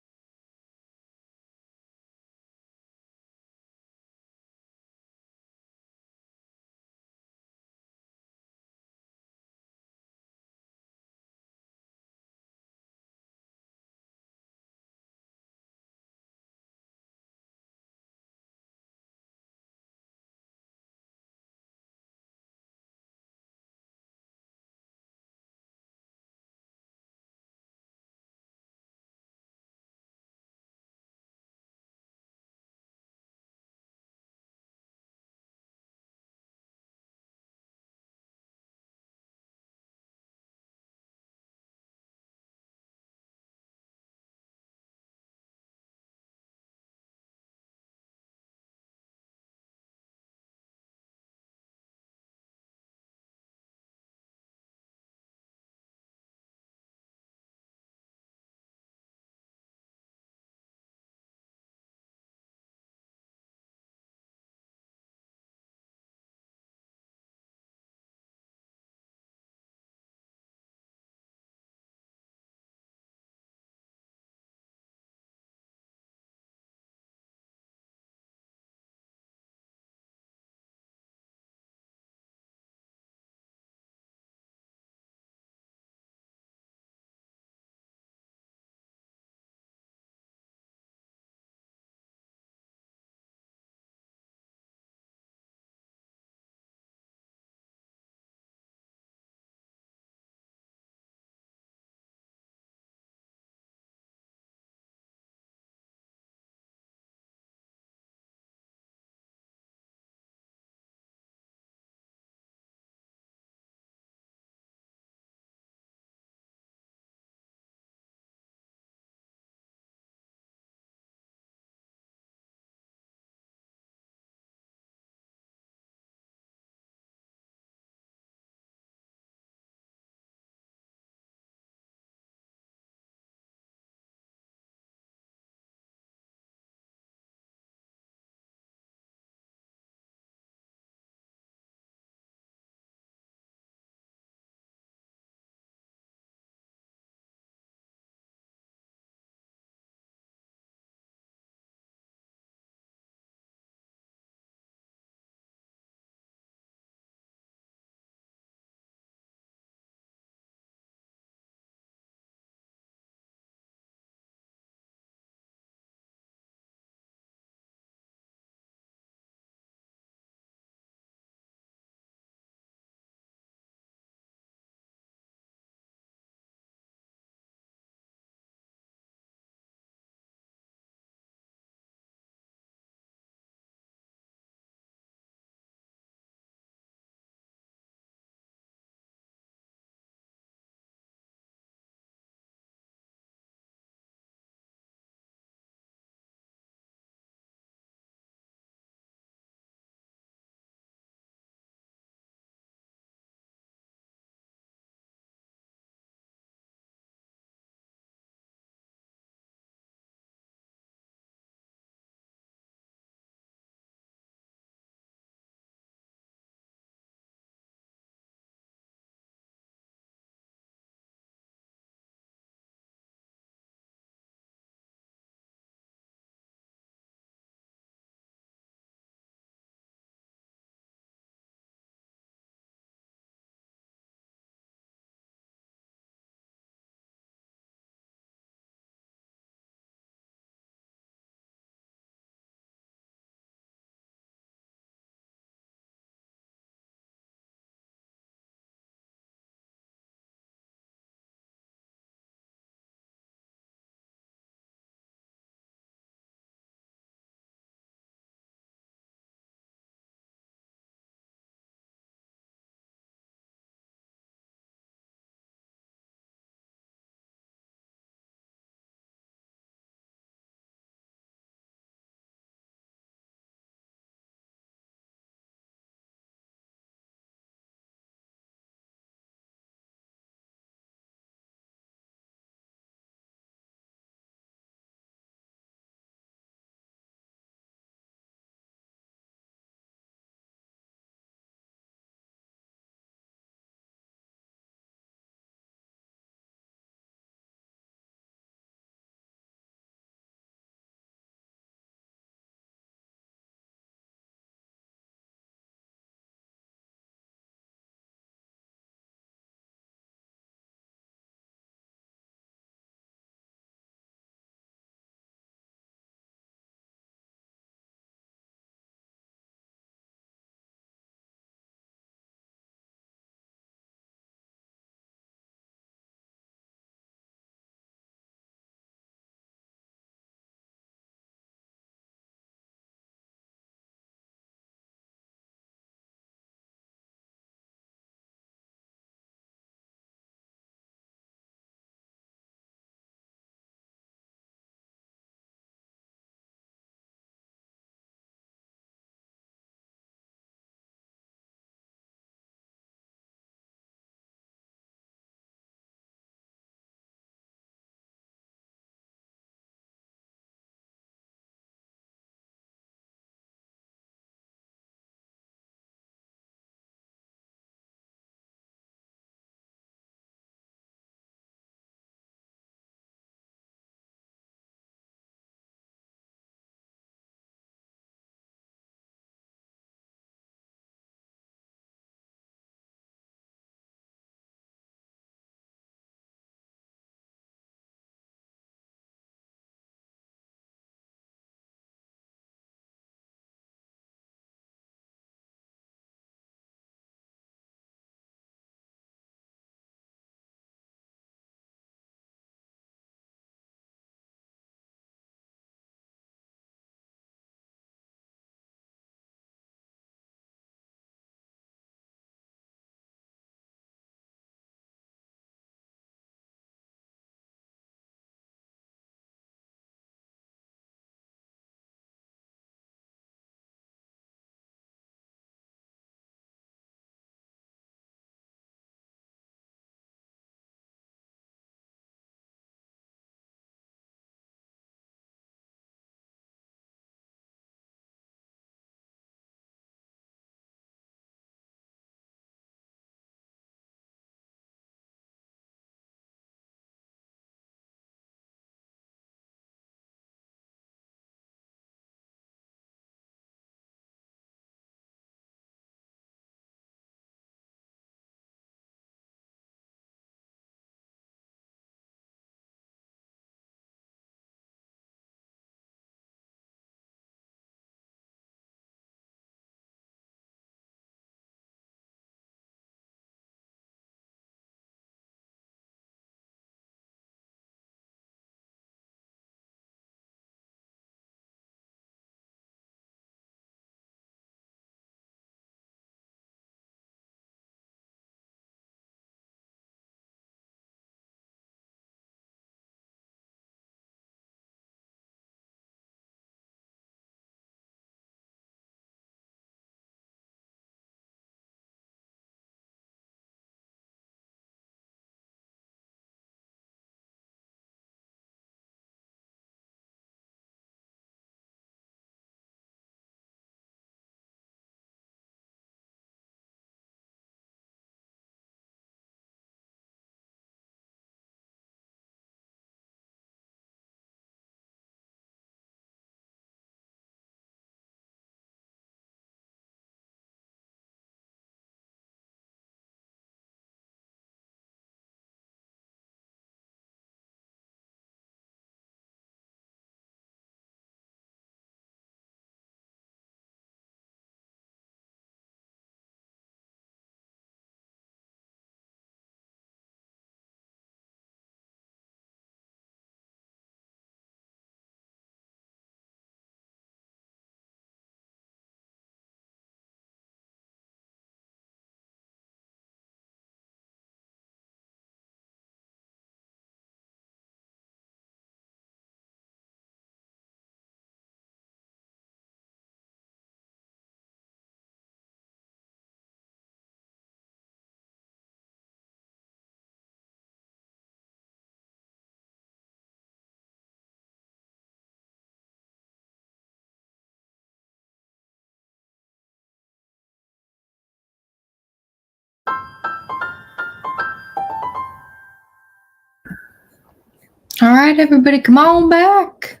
All right, everybody, come on back.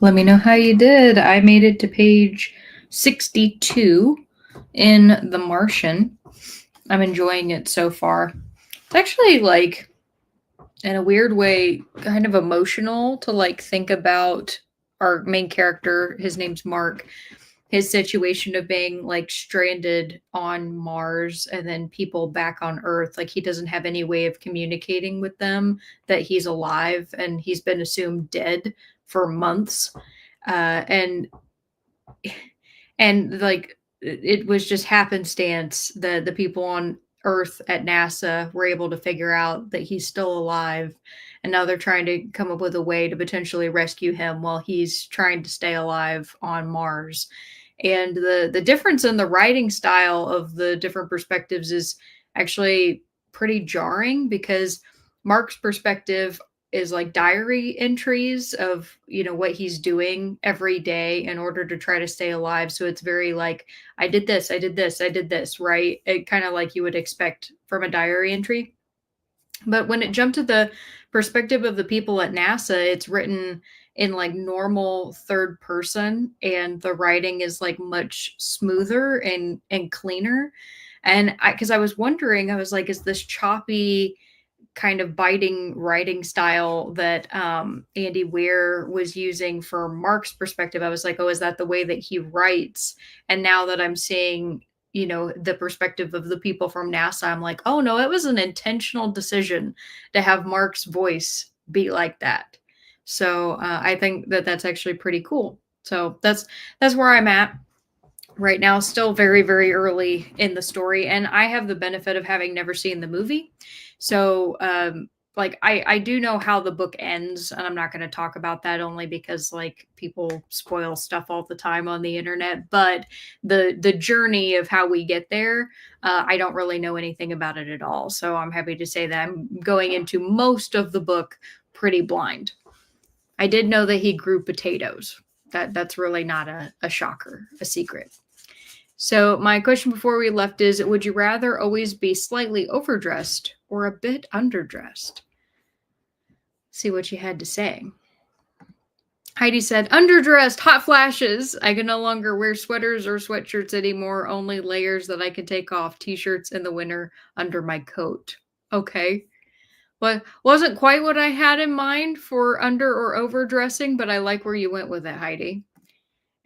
Let me know how you did. I made it to page 62 in The Martian. I'm enjoying it so far. It's actually like, in a weird way, kind of emotional to like think about our main character. His name's Mark. His situation of being like stranded on Mars and then people back on Earth. Like he doesn't have any way of communicating with them that he's alive and he's been assumed dead for months. And like it was just happenstance that the people on Earth at NASA were able to figure out that he's still alive, and now they're trying to come up with a way to potentially rescue him while he's trying to stay alive on Mars. And the difference in the writing style of the different perspectives is actually pretty jarring because Mark's perspective is like diary entries of what he's doing every day in order to try to stay alive. So it's very like, I did this, I did this, I did this, right? It kind of like you would expect from a diary entry. But when it jumped to the perspective of the people at NASA, it's written in like normal third person, and the writing is like much smoother and cleaner. And because I was wondering, I was like, is this choppy kind of biting writing style that Andy Weir was using for Mark's perspective? I was like, oh, is that the way that he writes? And now that I'm seeing, the perspective of the people from NASA, I'm like, oh no, it was an intentional decision to have Mark's voice be like that. So I think that that's actually pretty cool. So that's where I'm at right now. Still very, very early in the story, and I have the benefit of having never seen the movie. So like I do know how the book ends, and I'm not going to talk about that only because like people spoil stuff all the time on the internet. But the journey of how we get there, I don't really know anything about it at all. So I'm happy to say that I'm going into most of the book pretty blind. I did know that he grew potatoes. That's really not a shocker, a secret. So my question before we left is, would you rather always be slightly overdressed or a bit underdressed? See what you had to say. Heidi said, underdressed, hot flashes. I can no longer wear sweaters or sweatshirts anymore, only layers that I can take off, t-shirts in the winter under my coat. Okay. Well, wasn't quite what I had in mind for under or overdressing, but I like where you went with it, Heidi.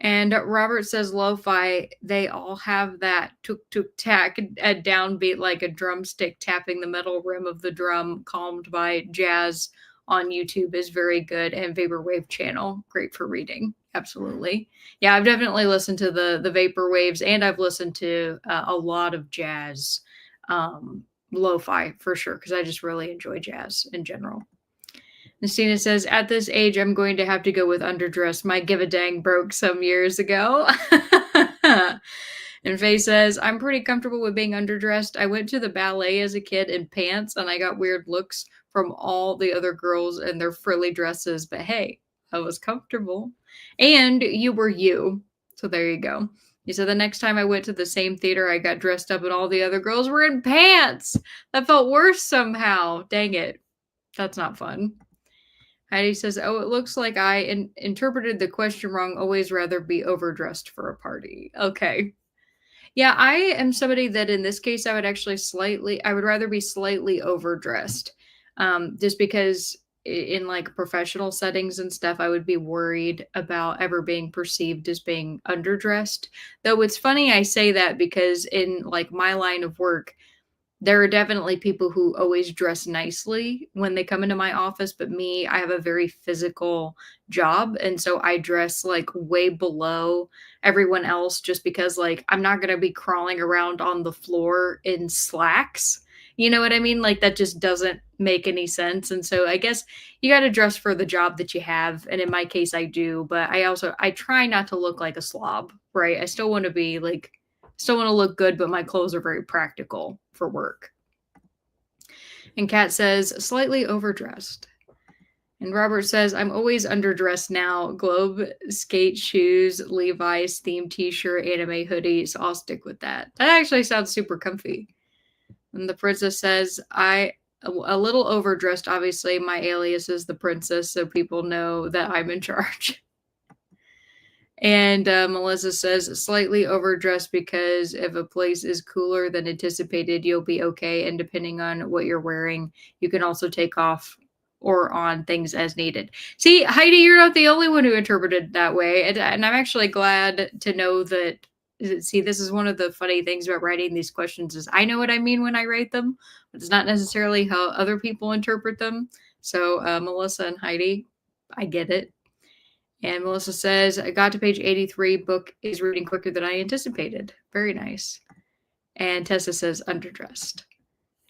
And Robert says lo-fi, they all have that tuk tuk tack, a downbeat like a drumstick tapping the metal rim of the drum, calmed by jazz on YouTube is very good, and Vaporwave channel, great for reading. Absolutely. Yeah, I've definitely listened to the Vaporwaves, and I've listened to a lot of jazz, lo-fi for sure, because I just really enjoy jazz in general. Christina says, at this age, I'm going to have to go with underdress. My give a dang broke some years ago. And Faye says, I'm pretty comfortable with being underdressed. I went to the ballet as a kid in pants and I got weird looks from all the other girls in their frilly dresses. But hey, I was comfortable. And you were you. So there you go. He said, the next time I went to the same theater, I got dressed up and all the other girls were in pants. That felt worse somehow. Dang it. That's not fun. Heidi says, oh, it looks like I interpreted the question wrong. Always rather be overdressed for a party. Okay. Yeah, I am somebody that in this case, I would rather be slightly overdressed. Just because in like professional settings and stuff, I would be worried about ever being perceived as being underdressed. Though it's funny I say that because in like my line of work, there are definitely people who always dress nicely when they come into my office, but me, I have a very physical job, and so I dress like way below everyone else just because like I'm not going to be crawling around on the floor in slacks. You know what I mean? Like that just doesn't make any sense. And so I guess you got to dress for the job that you have, and in my case I do, but I try not to look like a slob, right? I still want to be like still want to look good, but my clothes are very practical for work. And Kat says, slightly overdressed. And Robert says, I'm always underdressed now. Globe, skate shoes, Levi's theme t-shirt, anime hoodie. So I'll stick with that. That actually sounds super comfy. And the princess says, a little overdressed. Obviously, my alias is the princess, so people know that I'm in charge. And Melissa says, slightly overdressed because if a place is cooler than anticipated, you'll be okay. And depending on what you're wearing, you can also take off or on things as needed. See, Heidi, you're not the only one who interpreted it that way. And I'm actually glad to know that. See, this is one of the funny things about writing these questions is I know what I mean when I write them, but it's not necessarily how other people interpret them. So Melissa and Heidi, I get it. And Melissa says, I got to page 83. Book is reading quicker than I anticipated. Very nice. And Tessa says, underdressed.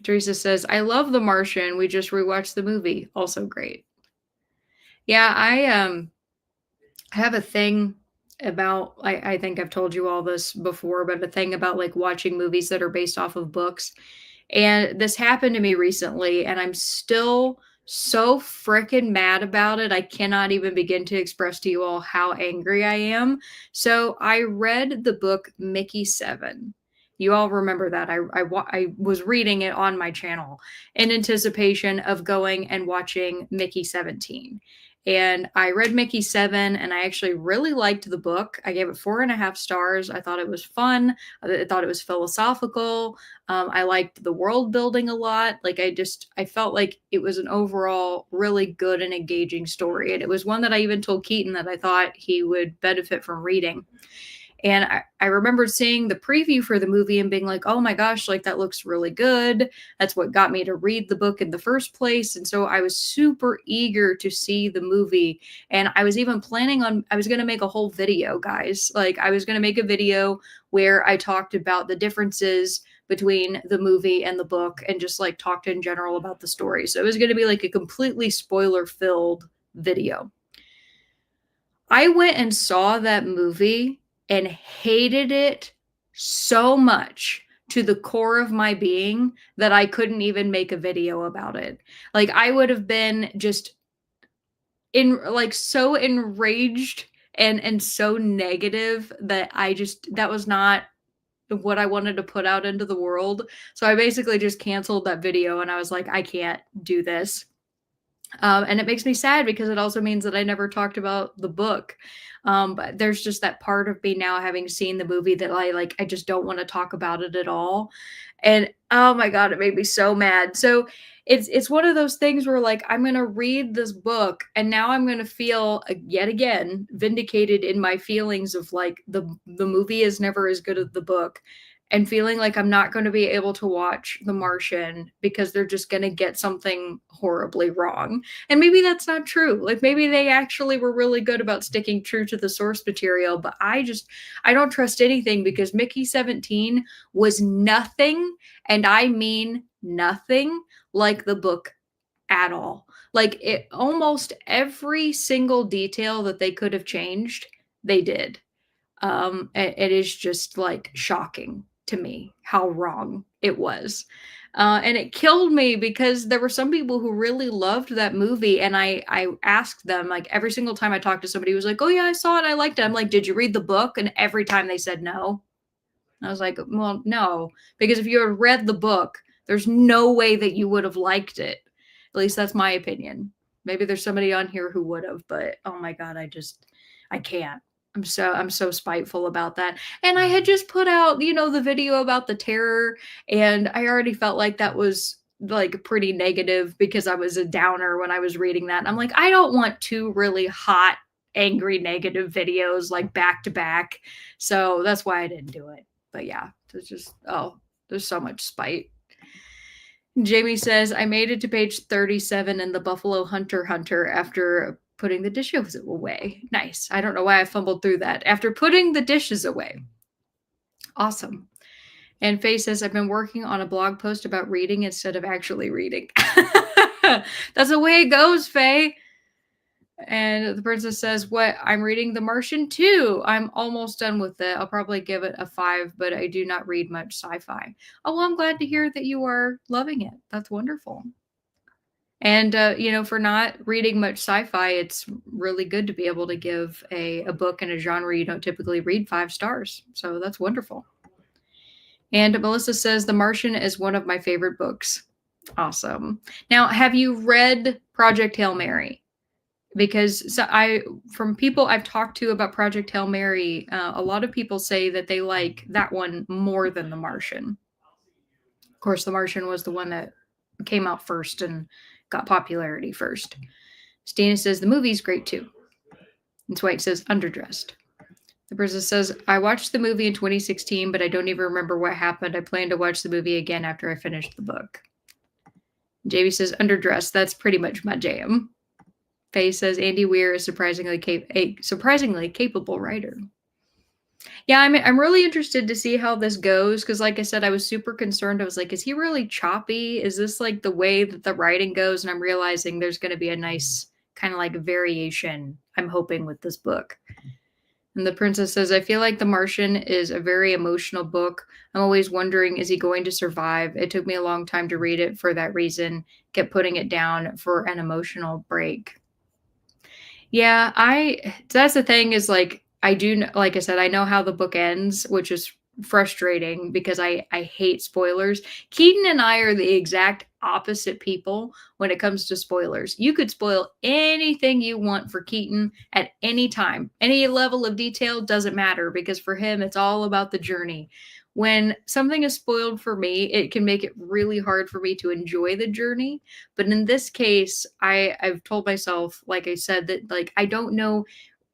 Teresa says, I love The Martian. We just rewatched the movie. Also great. Yeah, I have a thing about, I think I've told you all this before, but a thing about like watching movies that are based off of books. And this happened to me recently, and I'm still so freaking mad about it. I cannot even begin to express to you all how angry I am. So I read the book Mickey 7. You all remember that. I was reading it on my channel in anticipation of going and watching Mickey 17. And I read Mickey 7, and I actually really liked the book. I gave it 4.5 stars. I thought it was fun. I thought it was philosophical. I liked the world building a lot. Like I felt like it was an overall really good and engaging story. And it was one that I even told Keaton that I thought he would benefit from reading. And I remember seeing the preview for the movie and being like, oh my gosh, like that looks really good. That's what got me to read the book in the first place. And so I was super eager to see the movie. And I was even planning on, I was going to make a whole video, guys. Like I was going to make a video where I talked about the differences between the movie and the book and just like talked in general about the story. So it was going to be like a completely spoiler filled video. I went and saw that movie and hated it so much to the core of my being that I couldn't even make a video about it. Like I would have been just so enraged and so negative that that was not what I wanted to put out into the world. So I basically just canceled that video and I was like, I can't do this. And it makes me sad because it also means that I never talked about the book. But there's just that part of me now having seen the movie that I just don't want to talk about it at all. And oh my God, it made me so mad. So it's one of those things where like I'm gonna read this book and now I'm gonna feel yet again vindicated in my feelings of like the movie is never as good as the book, and feeling like I'm not going to be able to watch The Martian because they're just going to get something horribly wrong. And maybe that's not true. Like maybe they actually were really good about sticking true to the source material, but I don't trust anything because Mickey 17 was nothing, and I mean nothing, like the book at all. Like it, almost every single detail that they could have changed, they did. It is just like shocking to me how wrong it was. And it killed me because there were some people who really loved that movie. And I asked them, like, every single time I talked to somebody who was like, oh, yeah, I saw it. I liked it. I'm like, did you read the book? And every time they said no. I was like, well, no, because if you had read the book, there's no way that you would have liked it. At least that's my opinion. Maybe there's somebody on here who would have, but oh my God, I can't. I'm so spiteful about that. And I had just put out, the video about the terror, and I already felt like that was like pretty negative because I was a downer when I was reading that. And I'm like, I don't want two really hot, angry, negative videos like back to back. So that's why I didn't do it. But yeah, there's just, there's so much spite. Jamie says, I made it to page 37 in the Buffalo Hunter after putting the dishes away. Nice. I don't know why I fumbled through that. After putting the dishes away. Awesome. And Faye says, I've been working on a blog post about reading instead of actually reading. That's the way it goes, Faye. And the princess says, what? I'm reading The Martian too. I'm almost done with it. I'll probably give it a 5, but I do not read much sci-fi. Oh, well, I'm glad to hear that you are loving it. That's wonderful. And, for not reading much sci-fi, it's really good to be able to give a book in a genre you don't typically read 5 stars. So that's wonderful. And Melissa says, The Martian is one of my favorite books. Awesome. Now, have you read Project Hail Mary? Because from people I've talked to about Project Hail Mary, a lot of people say that they like that one more than The Martian. Of course, The Martian was the one that came out first and got popularity first. Stina says the movie's great too. And Dwight says underdressed. The person says, I watched the movie in 2016, but I don't even remember what happened. I plan to watch the movie again after I finish the book. JB says underdressed. That's pretty much my jam. Faye says Andy Weir is a surprisingly capable writer. Yeah, I'm really interested to see how this goes because, like I said, I was super concerned. I was like, is he really choppy? Is this like the way that the writing goes? And I'm realizing there's going to be a nice kind of like variation, I'm hoping, with this book. And the princess says, I feel like The Martian is a very emotional book. I'm always wondering, is he going to survive? It took me a long time to read it for that reason. Kept putting it down for an emotional break. Yeah, that's the thing is like I do like I said, I know how the book ends, which is frustrating because I hate spoilers. Keaton and I are the exact opposite people when it comes to spoilers. You could spoil anything you want for Keaton at any time. Any level of detail doesn't matter because for him it's all about the journey. When something is spoiled for me, it can make it really hard for me to enjoy the journey. But in this case, I've told myself, like I said, that like I don't know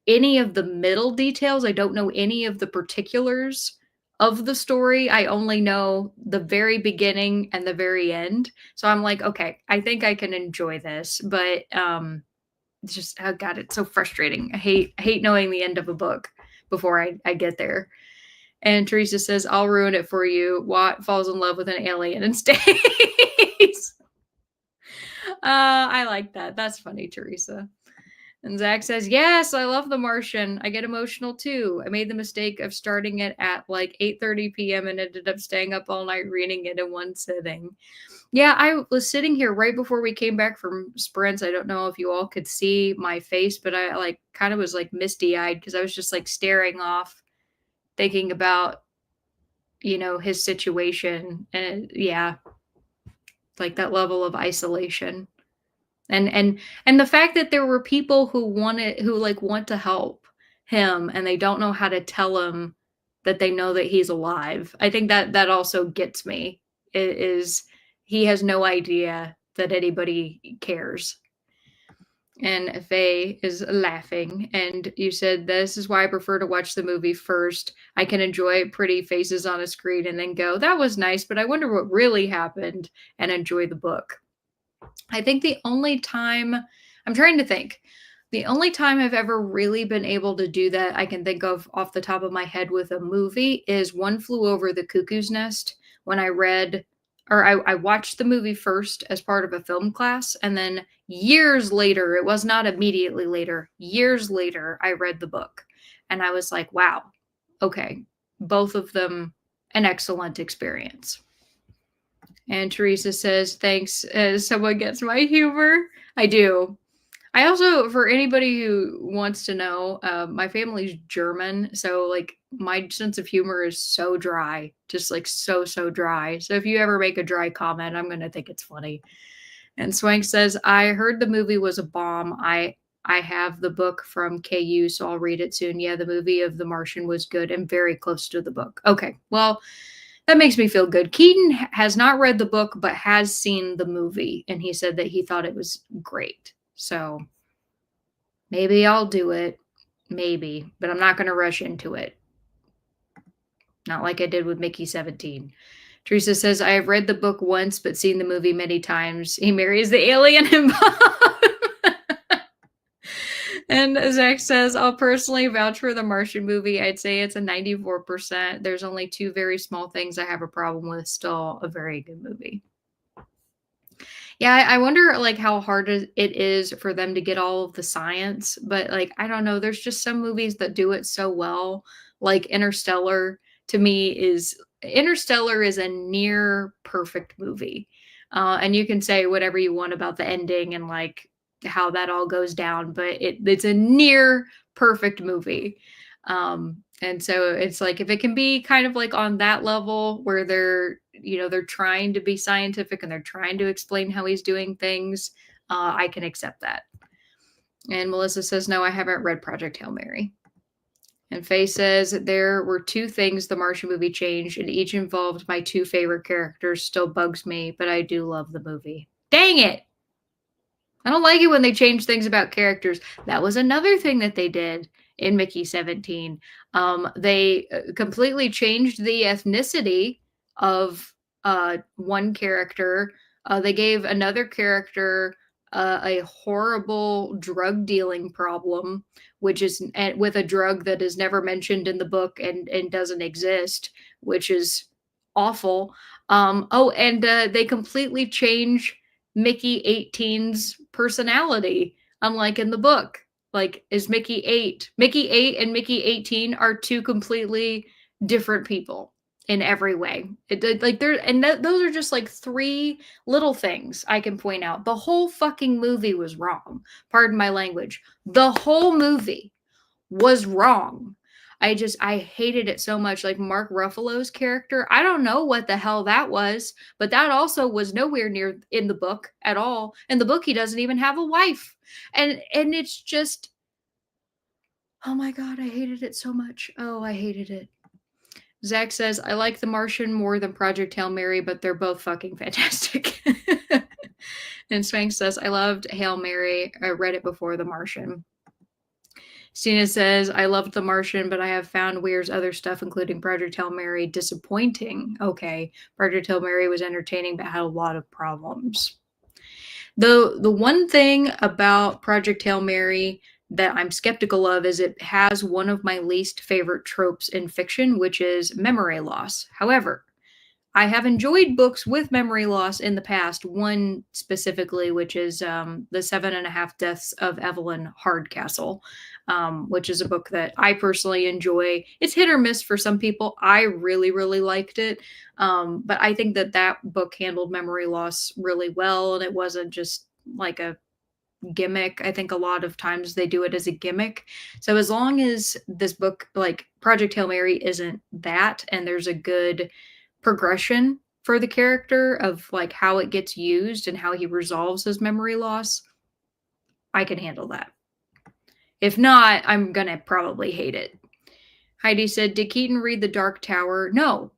any of the middle details. I don't know any of the particulars of the story. I only know the very beginning and the very end. So I'm like, okay, I think I can enjoy this. But it's just oh god, it's so frustrating. I hate knowing the end of a book before I get there. And Teresa says, I'll ruin it for you. Watt falls in love with an alien and stays. I like that. That's funny, Teresa. And Zach says, yes, I love The Martian. I get emotional too. I made the mistake of starting it at like 8:30 p.m. and ended up staying up all night reading it in one sitting. Yeah, I was sitting here right before we came back from sprints. I don't know if you all could see my face, but I like kind of was like misty-eyed because I was just like staring off, thinking about, his situation. And yeah, like that level of isolation. And the fact that there were people who like want to help him and they don't know how to tell him that they know that he's alive. I think that also gets me. Is he has no idea that anybody cares. And Faye is laughing. And you said, this is why I prefer to watch the movie first. I can enjoy pretty faces on a screen and then go, that was nice, but I wonder what really happened, and enjoy the book. I think the only time I'm trying to think, the only time I've ever really been able to do that I can think of off the top of my head with a movie is One Flew Over the Cuckoo's Nest when I watched the movie first as part of a film class. And then years later, it was not immediately later, years later, I read the book. And I was like, wow, okay, both of them an excellent experience. And Teresa says, thanks, someone gets my humor. I do. I also, for anybody who wants to know, my family's German. So, like, my sense of humor is so dry, just like so dry. So, if you ever make a dry comment, I'm going to think it's funny. And Swank says, I heard the movie was a bomb. I have the book from KU, so I'll read it soon. Yeah, the movie of The Martian was good and very close to the book. Okay, well, that makes me feel good. Keaton has not read the book, but has seen the movie, and he said that he thought it was great. So maybe I'll do it. Maybe, but I'm not going to rush into it. Not like I did with Mickey 17. Teresa says, I have read the book once, but seen the movie many times. He marries the alien in And Zach says, I'll personally vouch for the Martian movie. I'd say it's a 94%. There's only two very small things I have a problem with. Still a very good movie. Yeah, I wonder like how hard it is for them to get all of the science, but like I don't know, there's just some movies that do it so well. Like Interstellar to me is Interstellar is a near perfect movie. And you can say whatever you want about the ending and like how that all goes down, but it's a near perfect movie. And so it's like if it can be kind of like on that level where they're they're trying to be scientific and they're trying to explain how he's doing things, I can accept that. And Melissa says, no, I haven't read Project Hail Mary. And Faye says, there were two things the Martian movie changed, and each involved my two favorite characters. Still bugs me, but I do love the movie. Dang it! I don't like it when they change things about characters. That was another thing that they did in Mickey 17. They completely changed the ethnicity of one character. They gave another character a horrible drug dealing problem, which is with a drug that is never mentioned in the book and doesn't exist, which is awful. And they completely change Mickey 18's personality, unlike in the book. Like, is Mickey 8? Mickey 8 and Mickey 18 are two completely different people in every way. Those are just like three little things I can point out. The whole fucking movie was wrong. Pardon my language. The whole movie was wrong. I hated it so much. Like Mark Ruffalo's character, I don't know what the hell that was, but that also was nowhere near in the book at all. In the book, he doesn't even have a wife. And it's just, oh my God, I hated it so much. Oh, I hated it. Zach says, I like The Martian more than Project Hail Mary, but they're both fucking fantastic. And Spank says, I loved Hail Mary. I read it before The Martian. Stina says, I loved The Martian, but I have found Weir's other stuff, including Project Hail Mary, disappointing. Okay. Project Hail Mary was entertaining, but had a lot of problems. The one thing about Project Hail Mary that I'm skeptical of is it has one of my least favorite tropes in fiction, which is memory loss. However, I have enjoyed books with memory loss in the past, one specifically, which is The 7.5 Deaths of Evelyn Hardcastle, which is a book that I personally enjoy. It's hit or miss for some people. I really, really liked it. But I think that book handled memory loss really well, and it wasn't just like a gimmick. I think a lot of times they do it as a gimmick. So as long as this book, like Project Hail Mary, isn't that, and there's a good progression for the character of like how it gets used and how he resolves his memory loss, I can handle that. If not, I'm gonna probably hate it. Heidi said, did Keaton read The Dark Tower? No.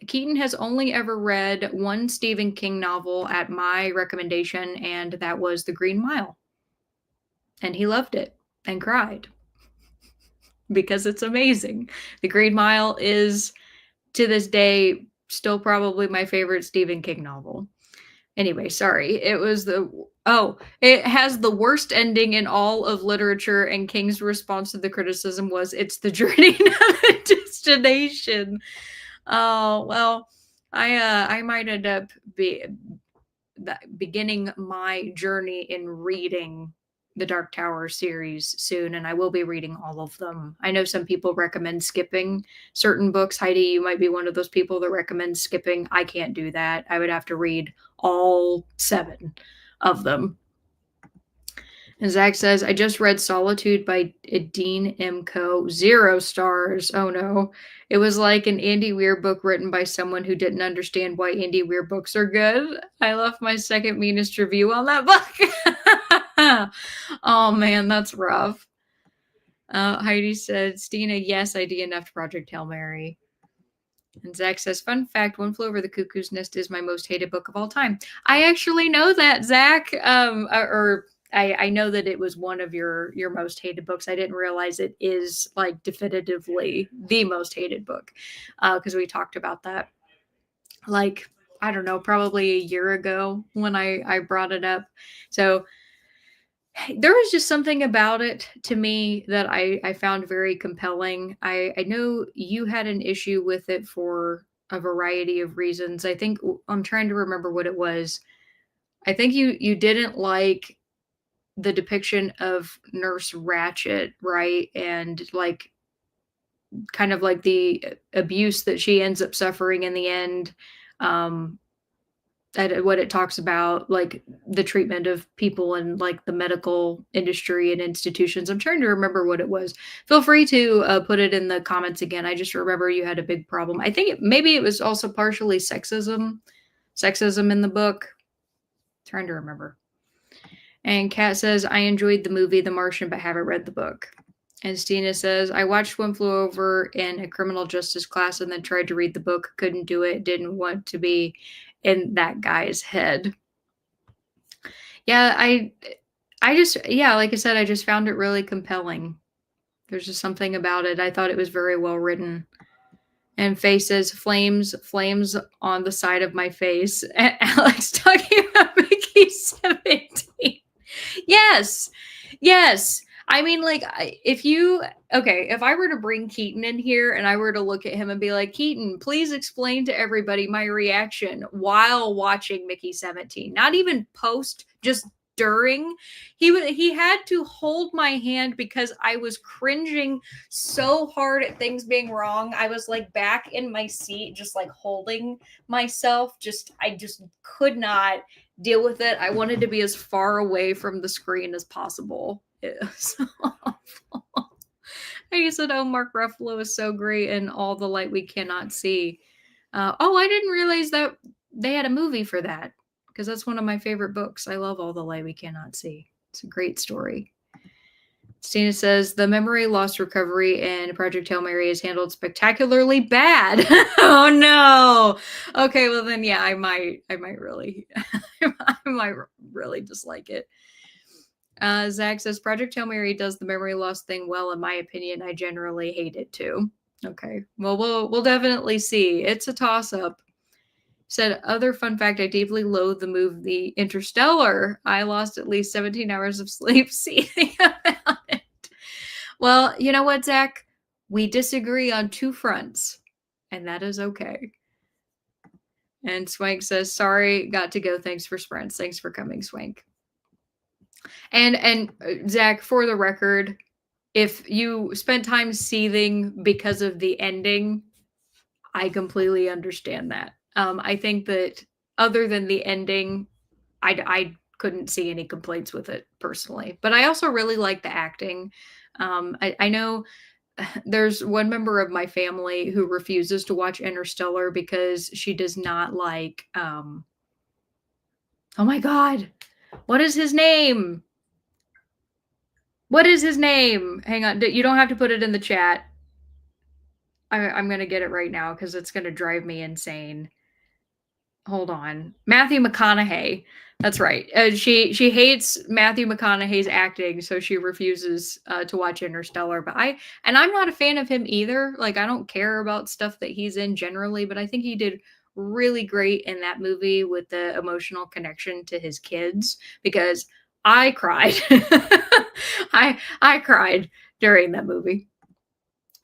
Keaton has only ever read one Stephen King novel at my recommendation, and that was The Green Mile. And he loved it and cried because it's amazing. The Green Mile is, to this day, still probably my favorite Stephen King novel. Anyway, sorry. It has the worst ending in all of literature, and King's response to the criticism was, it's the journey, not the destination. Oh, well, I might end up beginning my journey in reading the Dark Tower series soon, and I will be reading all of them. I know some people recommend skipping certain books. Heidi, you might be one of those people that recommends skipping. I can't do that. I would have to read all 7 of them. And Zach says, I just read Solitude by Dean M. Coe. 0 stars. Oh no. It was like an Andy Weir book written by someone who didn't understand why Andy Weir books are good. I left my second meanest review on that book. Oh man, that's rough. Heidi said, Stina, yes, I DNF'd Project Hail Mary. And Zach says, fun fact, One Flew Over the Cuckoo's Nest is my most hated book of all time. I actually know that, Zach. I know that it was one of your most hated books. I didn't realize it is like definitively the most hated book, because we talked about that like, I don't know, probably a year ago when I brought it up. So there was just something about it to me that I found very compelling. I know you had an issue with it for a variety of reasons. I think I'm trying to remember what it was. I think you didn't like the depiction of Nurse Ratched, right? And like kind of like the abuse that she ends up suffering in the end. what it talks about, like the treatment of people in like the medical industry and institutions. I'm trying to remember what it was. Feel free to put it in the comments again. I just remember you had a big problem. I think maybe it was also partially sexism in the book. Trying to remember. And Kat says, I enjoyed the movie The Martian, but haven't read the book. And Stina says, I watched One Flew Over in a criminal justice class and then tried to read the book. Couldn't do it. Didn't want to be in that guy's head. Yeah, like I said, I just found it really compelling. There's just something about it. I thought it was very well written. And Faye says, flames on the side of my face. And Alex talking about Mickey 17. Yes. Yes. I mean, like, if I were to bring Keaton in here and I were to look at him and be like, Keaton, please explain to everybody my reaction while watching Mickey 17, not even post, just during, he had to hold my hand because I was cringing so hard at things being wrong. I was like back in my seat, just like holding myself. I just could not deal with it. I wanted to be as far away from the screen as possible. It was so awful. I just said, oh, Mark Ruffalo is so great in All the Light We Cannot See. I didn't realize that they had a movie for that, because that's one of my favorite books. I love All the Light We Cannot See. It's a great story. Stina says, the memory loss recovery in Project Hail Mary is handled spectacularly bad. Oh no. Okay, well then, yeah, I might really, I might really dislike it. Zach says, Project Hail Mary does the memory loss thing well, in my opinion. I generally hate it too. Okay, well, we'll definitely see. It's a toss-up. Said, other fun fact, I deeply loathe the movie Interstellar. I lost at least 17 hours of sleep seeing about it. Well, you know what, Zach? We disagree on two fronts, and that is okay. And Swank says, sorry, got to go. Thanks for sprints. Thanks for coming, Swank. And Zach, for the record, if you spent time seething because of the ending, I completely understand that. I think that other than the ending, I couldn't see any complaints with it personally. But I also really like the acting. I know there's one member of my family who refuses to watch Interstellar because she does not like, oh my God, what is his name? What is his name? Hang on. You don't have to put it in the chat. I'm going to get it right now because it's going to drive me insane. Hold on. Matthew McConaughey. That's right. She hates Matthew McConaughey's acting, so she refuses to watch Interstellar. But I'm not a fan of him either. Like, I don't care about stuff that he's in generally, but I think he did really great in that movie with the emotional connection to his kids, because I cried. I cried during that movie.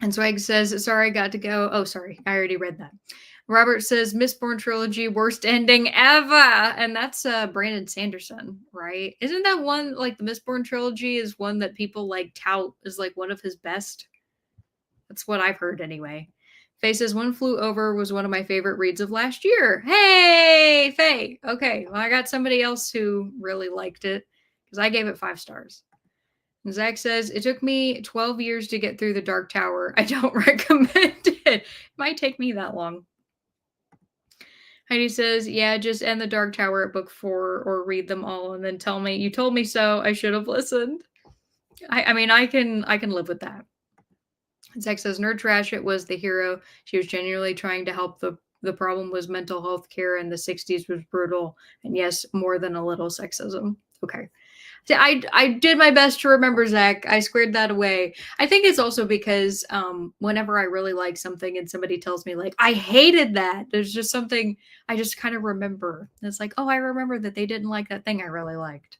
And Swag says, sorry, I got to go. Oh, sorry. I already read that. Robert says, Mistborn trilogy, worst ending ever. And that's Brandon Sanderson, right? Isn't that one, like the Mistborn trilogy is one that people like tout as like one of his best? That's what I've heard anyway. Faye says, One Flew Over was one of my favorite reads of last year. Hey, Faye. Okay, well, I got somebody else who really liked it because I gave it 5 stars. And Zach says, it took me 12 years to get through the Dark Tower. I don't recommend it. It might take me that long. Heidi says, yeah, just end the Dark Tower at book 4 or read them all and then tell me, you told me so, I should have listened. I mean, I can live with that. Zach says, Nerd Trash, it was the hero. She was genuinely trying to help. The problem was mental health care in the 60s was brutal. And yes, more than a little sexism. Okay. I did my best to remember, Zach. I squared that away. I think it's also because whenever I really like something and somebody tells me like, I hated that, there's just something I just kind of remember. It's like, oh, I remember that they didn't like that thing I really liked.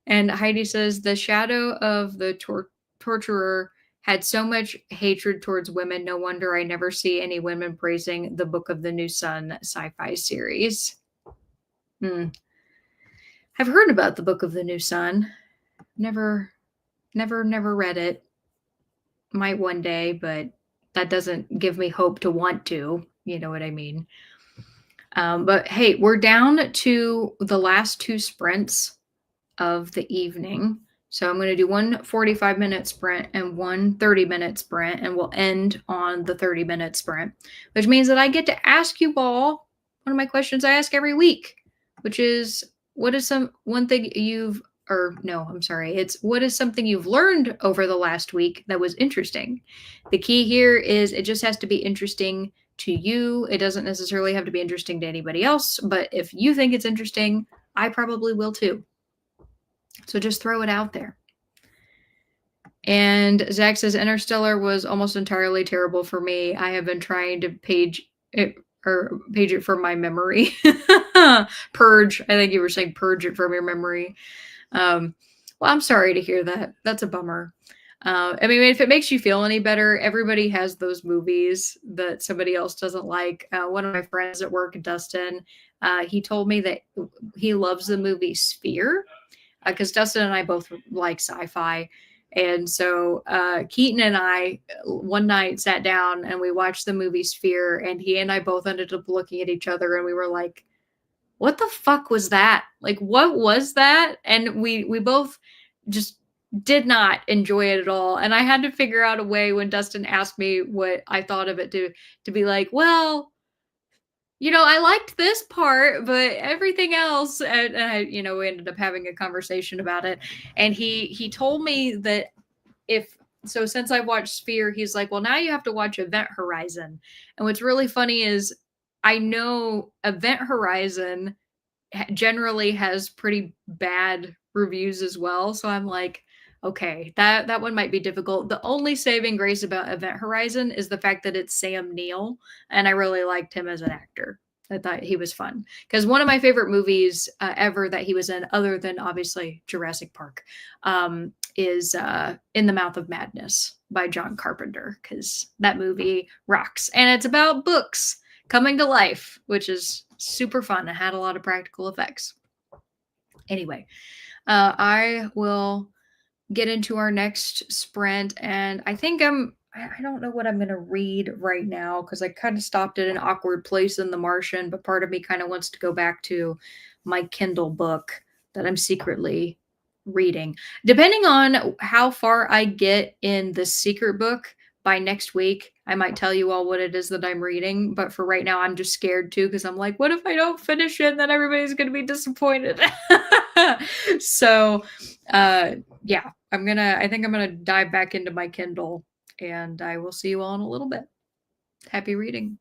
And Heidi says, the shadow of the torturer had so much hatred towards women. No wonder I never see any women praising the Book of the New Sun sci-fi series. I've heard about the Book of the New Sun. Never read it. Might one day, but that doesn't give me hope to want to. You know what I mean? But hey, we're down to the last two sprints of the evening. So I'm going to do one 45-minute sprint and one 30-minute sprint, and we'll end on the 30-minute sprint, which means that I get to ask you all one of my questions I ask every week, which is what is some one thing you've or no, I'm sorry. It's what is something you've learned over the last week that was interesting? The key here is it just has to be interesting to you. It doesn't necessarily have to be interesting to anybody else, but if you think it's interesting, I probably will too. So just throw it out there. And Zach says Interstellar was almost entirely terrible for me. I have been trying to page it from my memory. Purge. I think you were saying purge it from your memory. Well, I'm sorry to hear that. That's a bummer. I mean, if it makes you feel any better, everybody has those movies that somebody else doesn't like. One of my friends at work, Dustin, he told me that he loves the movie Sphere because Dustin and I both like sci-fi. And so Keaton and I one night sat down and we watched the movie Sphere, and he and I both ended up looking at each other and we were like, what the fuck was that? Like, what was that? And we both just did not enjoy it at all. And I had to figure out a way when Dustin asked me what I thought of it to be like, well, I liked this part, but everything else, and I, we ended up having a conversation about it. And he told me that if so, since I watched Sphere, he's like, well, now you have to watch Event Horizon. And what's really funny is I know Event Horizon generally has pretty bad reviews as well. So I'm like, okay, that one might be difficult. The only saving grace about Event Horizon is the fact that it's Sam Neill, and I really liked him as an actor. I thought he was fun because one of my favorite movies ever that he was in, other than obviously Jurassic Park, is In the Mouth of Madness by John Carpenter, because that movie rocks, and it's about books coming to life, which is super fun. It had a lot of practical effects. Anyway, I will get into our next sprint, and I don't know what I'm going to read right now because I kind of stopped at an awkward place in The Martian, but part of me kind of wants to go back to my Kindle book that I'm secretly reading. Depending on how far I get in the secret book by next week, I might tell you all what it is that I'm reading. But for right now, I'm just scared too because I'm like, what if I don't finish it? And then everybody's going to be disappointed. So, yeah, I think I'm gonna dive back into my Kindle, and I will see you all in a little bit. Happy reading.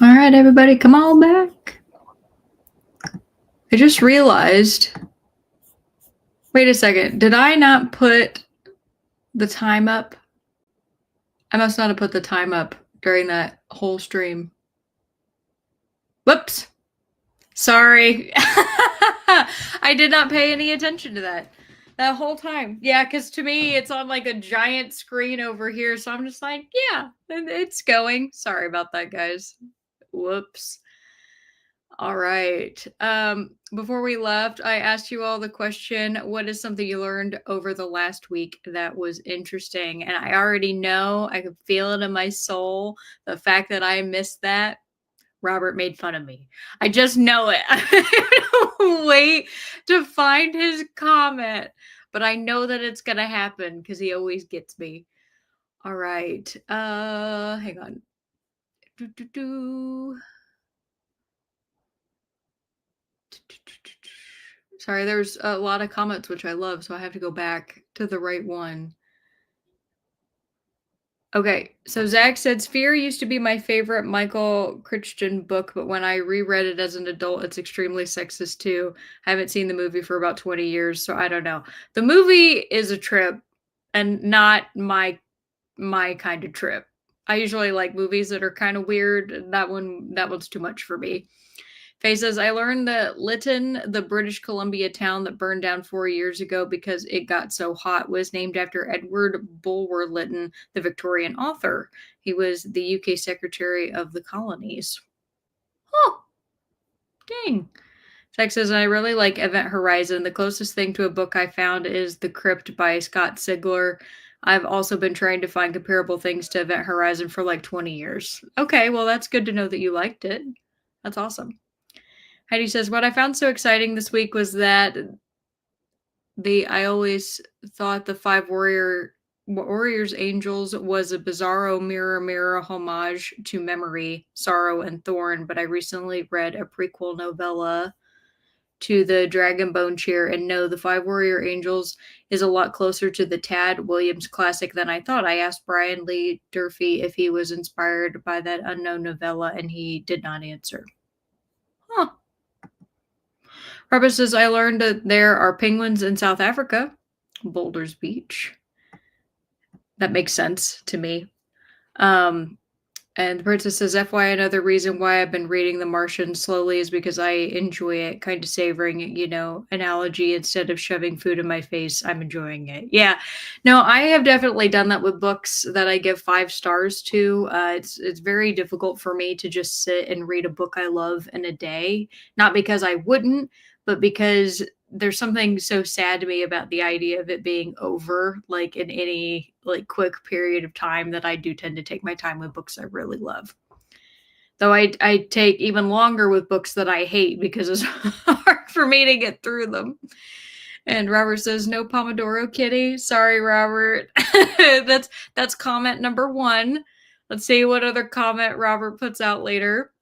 All right, everybody, come on back. I just realized. Wait a second. Did I not put the time up? I must not have put the time up during that whole stream. Whoops. Sorry. I did not pay any attention to that whole time. Yeah, because to me, it's on like a giant screen over here. So I'm just like, yeah, it's going. Sorry about that, guys. Whoops. All right. Before we left, I asked you all the question, what is something you learned over the last week that was interesting? And I already know, I could feel it in my soul, the fact that I missed that. Robert made fun of me. I just know it. I don't wait to find his comment, but I know that it's going to happen because he always gets me. All right. Hang on. Sorry, there's a lot of comments which I love, so I have to go back to the right one. Okay, so Zach said Sphere used to be my favorite Michael Crichton book, but when I reread it as an adult, it's extremely sexist too. I haven't seen the movie for about 20 years, so I don't know. The movie is a trip and not my kind of trip. I usually like movies that are kind of weird. That one's too much for me. Faye says, I learned that Lytton, the British Columbia town that burned down 4 years ago because it got so hot, was named after Edward Bulwer Lytton, the Victorian author. He was the UK Secretary of the Colonies. Oh, dang. Zach says, I really like Event Horizon. The closest thing to a book I found is The Crypt by Scott Sigler. I've also been trying to find comparable things to Event Horizon for like 20 years. Okay, well, that's good to know that you liked it. That's awesome. Heidi says, what I found so exciting this week was that I always thought the Five Warriors Angels was a bizarro mirror homage to Memory, Sorrow, and Thorn, but I recently read a prequel novella to the Dragon Bone Chair and know the Five Warrior Angels is a lot closer to the Tad Williams classic than I thought. I asked Brian Lee Durfee if he was inspired by that unknown novella, and he did not answer. Huh. Robert says, I learned that there are penguins in South Africa, Boulders Beach. That makes sense to me. And the princess says, FYI, another reason why I've been reading The Martian slowly is because I enjoy it, kind of savoring it, analogy. Instead of shoving food in my face, I'm enjoying it. Yeah. No, I have definitely done that with books that I give 5 stars to. It's very difficult for me to just sit and read a book I love in a day. Not because I wouldn't, but because there's something so sad to me about the idea of it being over, like in any like quick period of time, that I do tend to take my time with books I really love. Though I take even longer with books that I hate because it's hard for me to get through them. And Robert says, no Pomodoro Kitty. Sorry, Robert. that's comment number 1. Let's see what other comment Robert puts out later.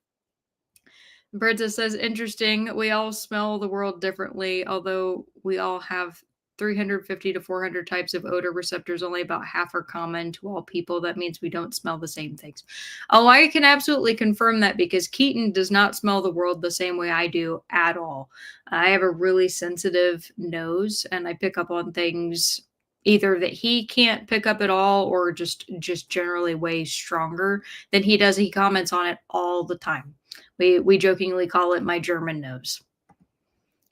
Bridget says, interesting. We all smell the world differently, although we all have 350 to 400 types of odor receptors. Only about half are common to all people. That means we don't smell the same things. Oh, I can absolutely confirm that because Keaton does not smell the world the same way I do at all. I have a really sensitive nose and I pick up on things either that he can't pick up at all or just generally way stronger than he does. He comments on it all the time. We jokingly call it my German nose.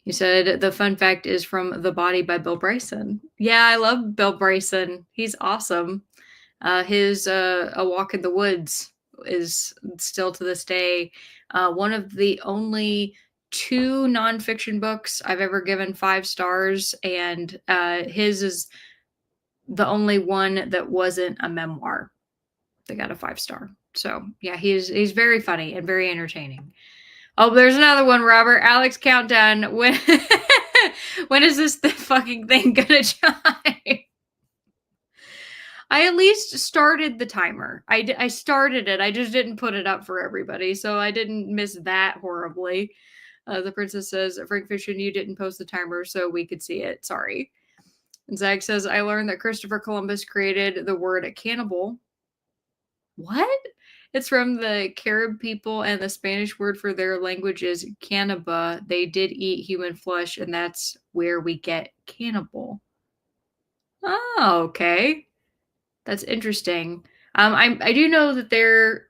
He said, the fun fact is from The Body by Bill Bryson. Yeah, I love Bill Bryson. He's awesome. His A Walk in the Woods is still to this day one of the only 2 nonfiction books I've ever given 5 stars. And his is the only one that wasn't a memoir that got a 5 star. So yeah, he's very funny and very entertaining. Oh, there's another one, Robert. Alex Countdown. When is this fucking thing gonna chime? I at least started the timer. I started it. I just didn't put it up for everybody, so I didn't miss that horribly. The princess says, Frank Fishin, you didn't post the timer so we could see it. Sorry. And Zach says, I learned that Christopher Columbus created the word cannibal. What? It's from the Carib people, and the Spanish word for their language is cannibal. They did eat human flesh, and that's where we get cannibal. Oh, okay. That's interesting. I do know that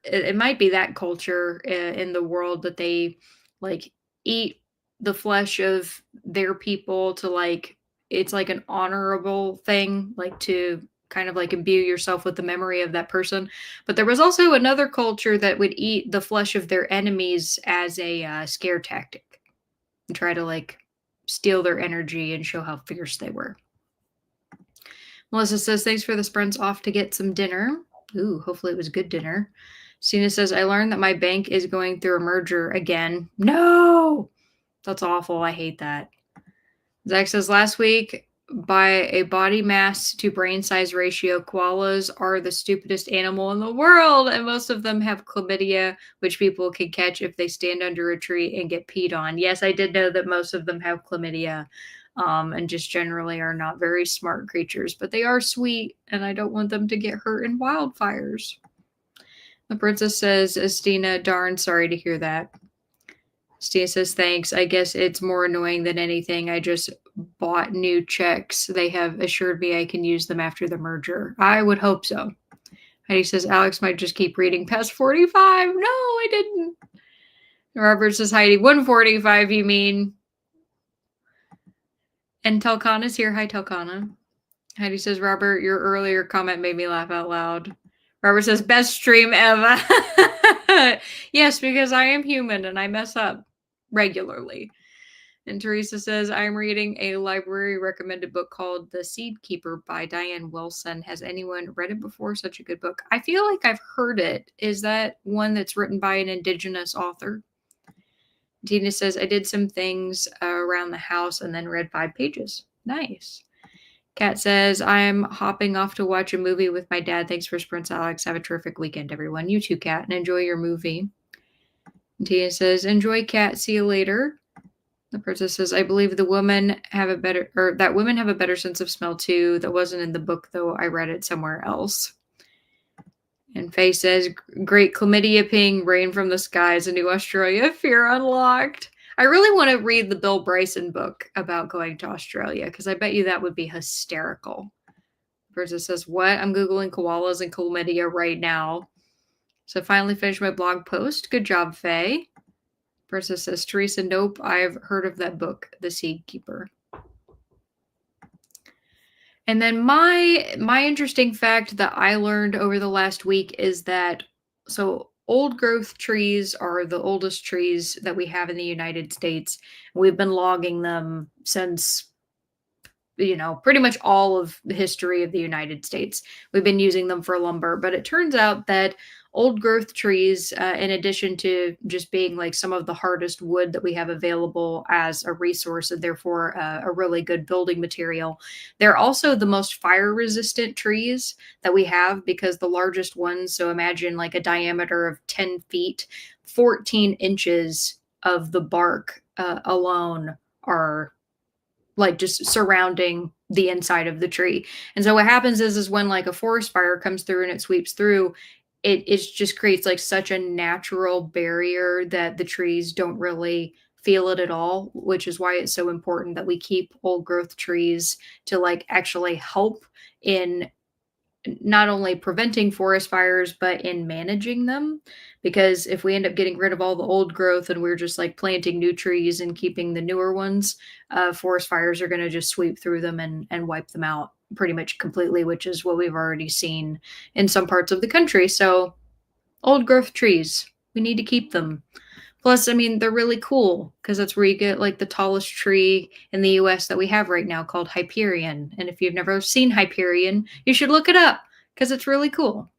it might be that culture in the world that they like eat the flesh of their people to like it's like an honorable thing, like to kind of like imbue yourself with the memory of that person. But there was also another culture that would eat the flesh of their enemies as a scare tactic and try to like steal their energy and show how fierce they were. Melissa says, thanks for the sprints off to get some dinner. Ooh, hopefully it was good dinner. Stina says, I learned that my bank is going through a merger again. No! That's awful. I hate that. Zach says, last week, by a body mass to brain size ratio, koalas are the stupidest animal in the world, and most of them have chlamydia, which people can catch if they stand under a tree and get peed on. Yes, I did know that most of them have chlamydia. And just generally are not very smart creatures, but they are sweet, and I don't want them to get hurt in wildfires. The princess says, Estina, darn sorry to hear that. Stina says, thanks. I guess it's more annoying than anything. I just bought new checks. They have assured me I can use them after the merger. I would hope so. Heidi says, Alex might just keep reading past 45. No, I didn't. Robert says, Heidi, 145, you mean? And Telkana's here. Hi, Telkana. Heidi says, Robert, your earlier comment made me laugh out loud. Robert says, best stream ever. Yes, because I am human and I mess up regularly. And Teresa says, I'm reading a library recommended book called The Seed Keeper by Diane Wilson. Has anyone read it before? Such a good book. I feel like I've heard it. Is that one that's written by an Indigenous author? Tina says, I did some things around the house and then read 5 pages. Nice. Kat says, I'm hopping off to watch a movie with my dad. Thanks for sprints, Alex. Have a terrific weekend, everyone. You too, Kat, and enjoy your movie. And Tina says, enjoy, Kat. See you later. The princess says, I believe that women have a better sense of smell too. That wasn't in the book, though. I read it somewhere else. And Faye says, great chlamydia ping, rain from the skies, a new Australia, fear unlocked. I really want to read the Bill Bryson book about going to Australia because I bet you that would be hysterical. Princess says, what? I'm Googling koalas and chlamydia right now. So finally finished my blog post. Good job, Faye. Princess says, Teresa, nope, I've heard of that book, The Seed Keeper. And then my interesting fact that I learned over the last week is that so old growth trees are the oldest trees that we have in the United States. We've been logging them since pretty much all of the history of the United States. We've been using them for lumber, but it turns out that old growth trees, in addition to just being like some of the hardest wood that we have available as a resource and therefore a really good building material, they're also the most fire resistant trees that we have because the largest ones, so imagine like a diameter of 10 feet, 14 inches of the bark alone are like just surrounding the inside of the tree. And so what happens is when like a forest fire comes through and it sweeps through, it just creates like such a natural barrier that the trees don't really feel it at all, which is why it's so important that we keep old growth trees to like actually help in not only preventing forest fires but in managing them, because if we end up getting rid of all the old growth and we're just like planting new trees and keeping the newer ones, forest fires are going to just sweep through them and wipe them out pretty much completely, which is what we've already seen in some parts of the country. So old growth trees, we need to keep them. Plus, I mean, they're really cool because that's where you get like the tallest tree in the US that we have right now called Hyperion. And if you've never seen Hyperion, you should look it up because it's really cool.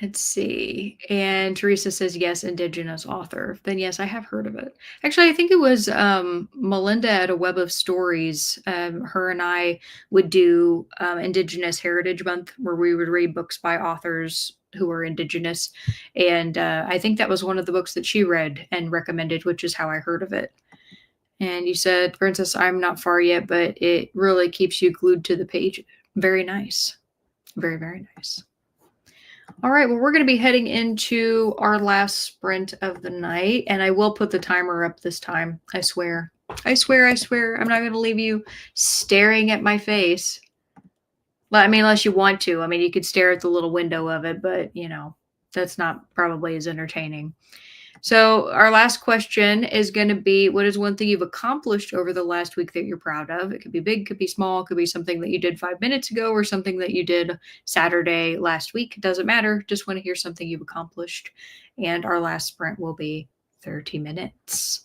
Let's see. And Teresa says, yes, Indigenous author. Then, yes, I have heard of it. Actually, I think it was Melinda at A Web of Stories. Her and I would do Indigenous Heritage Month where we would read books by authors who are Indigenous. And I think that was one of the books that she read and recommended, which is how I heard of it. And you said, Princess, I'm not far yet, but it really keeps you glued to the page. Very nice. Very, very nice. All right, well, we're going to be heading into our last sprint of the night, and I will put the timer up this time. I swear. I swear, I swear. I'm not going to leave you staring at my face. Well, I mean, unless you want to. I mean, you could stare at the little window of it, but, that's not probably as entertaining. So, our last question is going to be, what is one thing you've accomplished over the last week that you're proud of? It could be big, could be small, could be something that you did 5 minutes ago or something that you did Saturday last week. It doesn't matter. Just want to hear something you've accomplished. And our last sprint will be 30 minutes.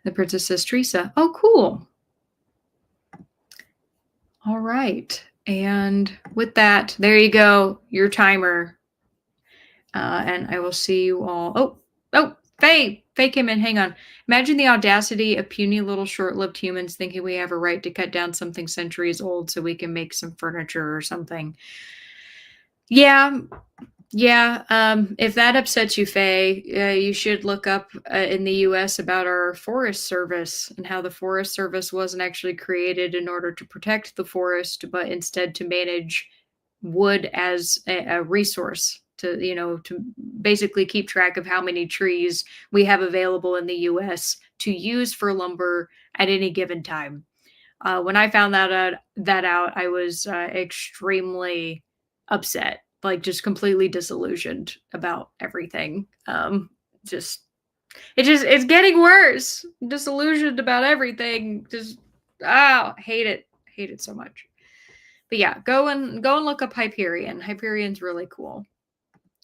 The princess says, Teresa, oh, cool. All right. And with that, there you go, your timer. And I will see you all. Oh, Faye came in. Hang on. Imagine the audacity of puny little short-lived humans thinking we have a right to cut down something centuries old so we can make some furniture or something. Yeah, yeah. If that upsets you, Faye, you should look up in the U.S. about our Forest Service and how the Forest Service wasn't actually created in order to protect the forest, but instead to manage wood as a resource to basically keep track of how many trees we have available in the US to use for lumber at any given time. When I found that out, I was extremely upset, like just completely disillusioned about everything. Just it's getting worse. Disillusioned about everything. Just hate it so much. But yeah, go and look up Hyperion. Hyperion's really cool.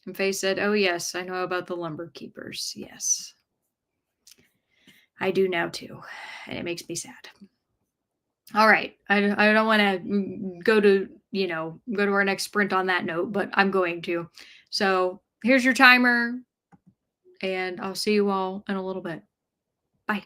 And Faye said, "Oh yes, I know about the lumber keepers. Yes, I do now too, and it makes me sad." All right, I don't want to go to our next sprint on that note, but I'm going to. So here's your timer, and I'll see you all in a little bit. Bye.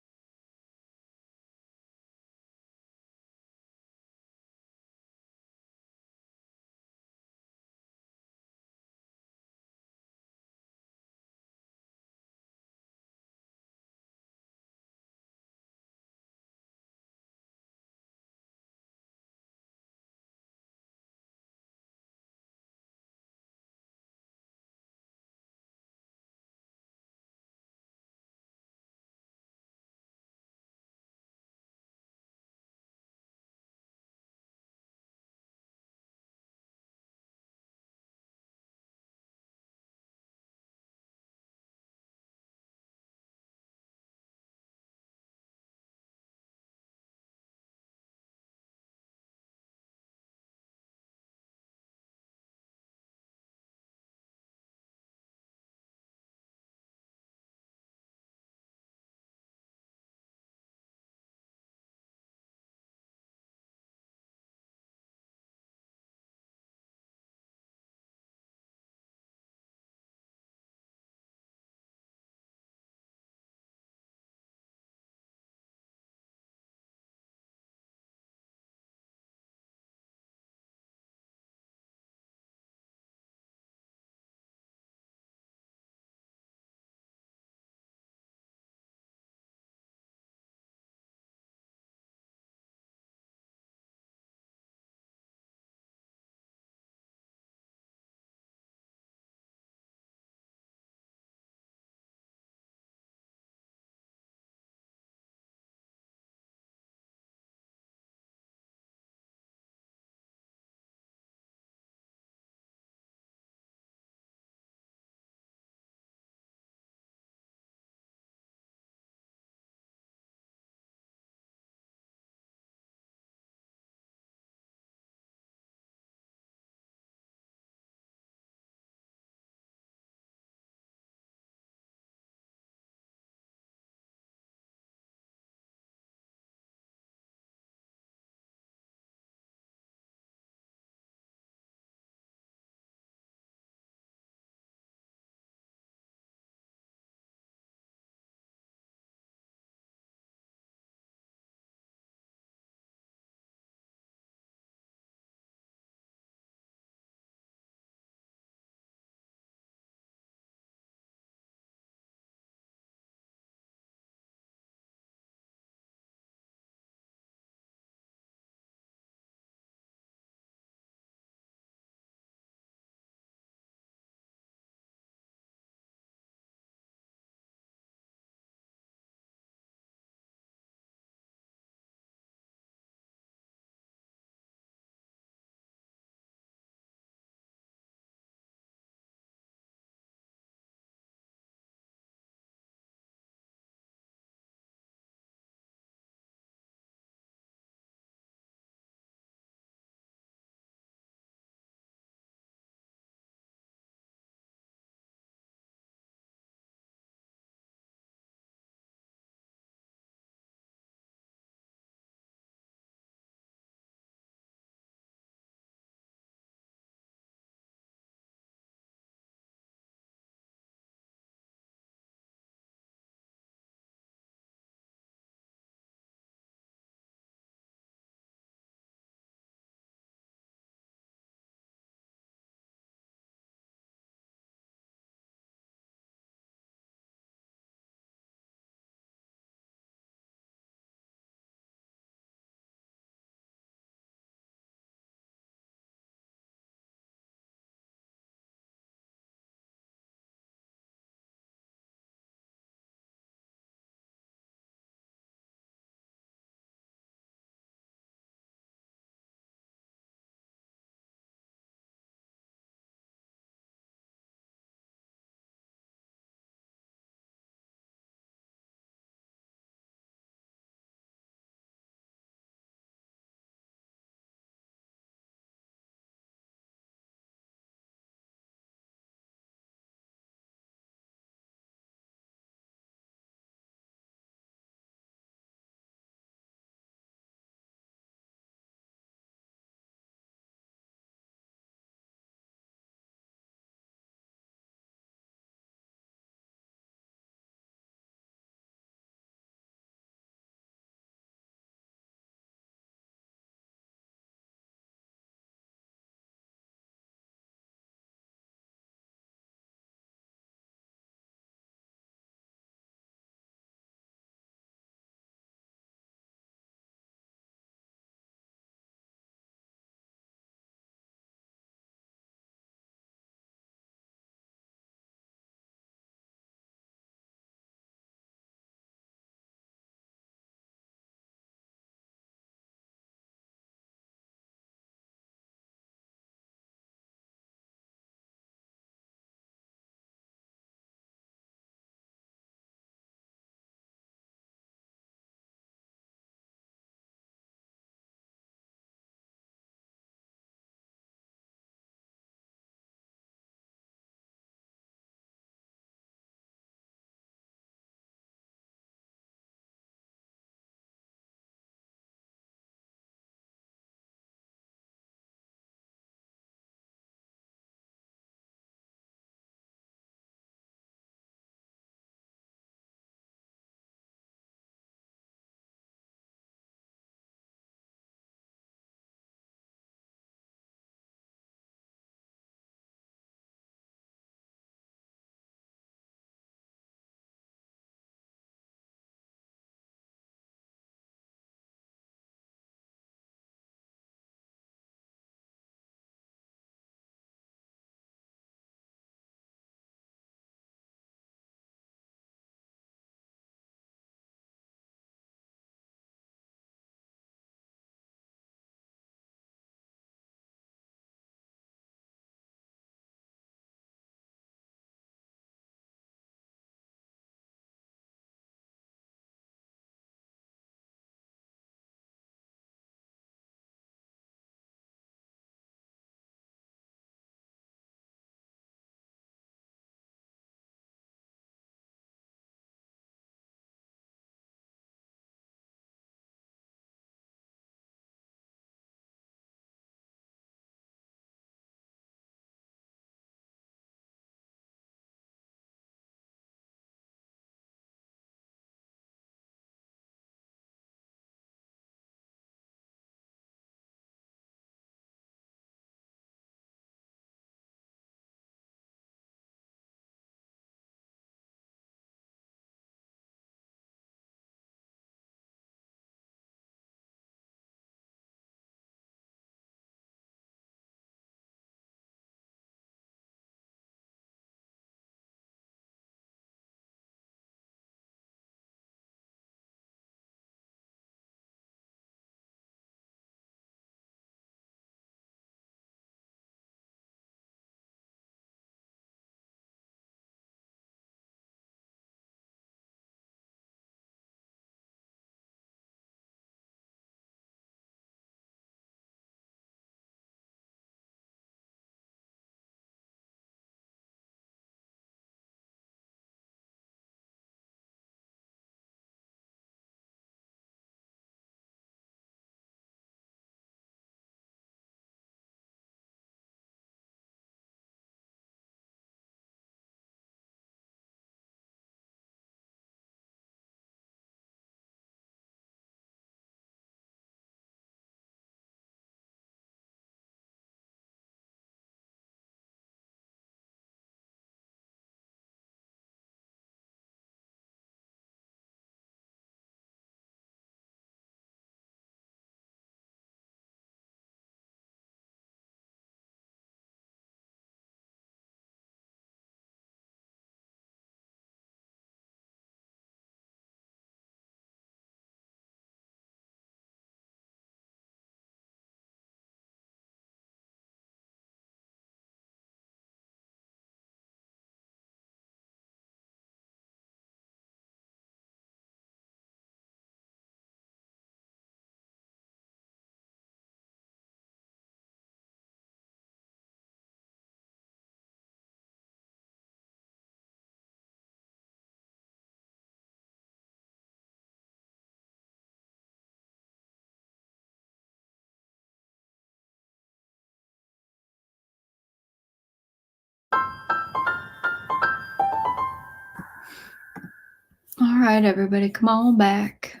All right, everybody, come on back.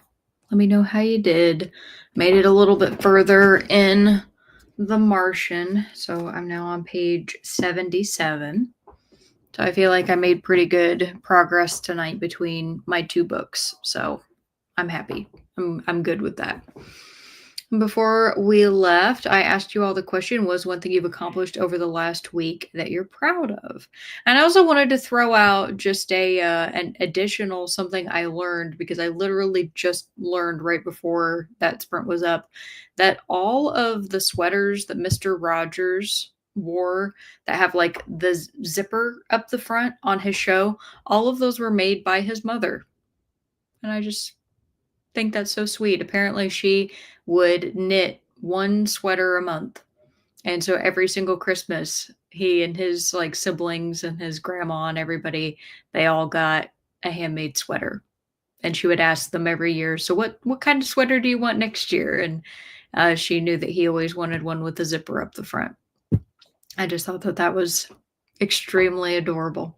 Let me know how you did. Made it a little bit further in The Martian. So I'm now on page 77. So I feel like I made pretty good progress tonight between my two books. So I'm happy. I'm good with that. Before we left, I asked you all the question, was one thing you've accomplished over the last week that you're proud of? And I also wanted to throw out just an additional something I learned, because I literally just learned right before that sprint was up that all of the sweaters that Mr. Rogers wore that have like the zipper up the front on his show, all of those were made by his mother. And I just think that's so sweet. Apparently, she would knit one sweater a month. And so every single Christmas, he and his like siblings and his grandma and everybody, they all got a handmade sweater. And she would ask them every year, "So what kind of sweater do you want next year?" And she knew that he always wanted one with the zipper up the front. I just thought that that was extremely adorable.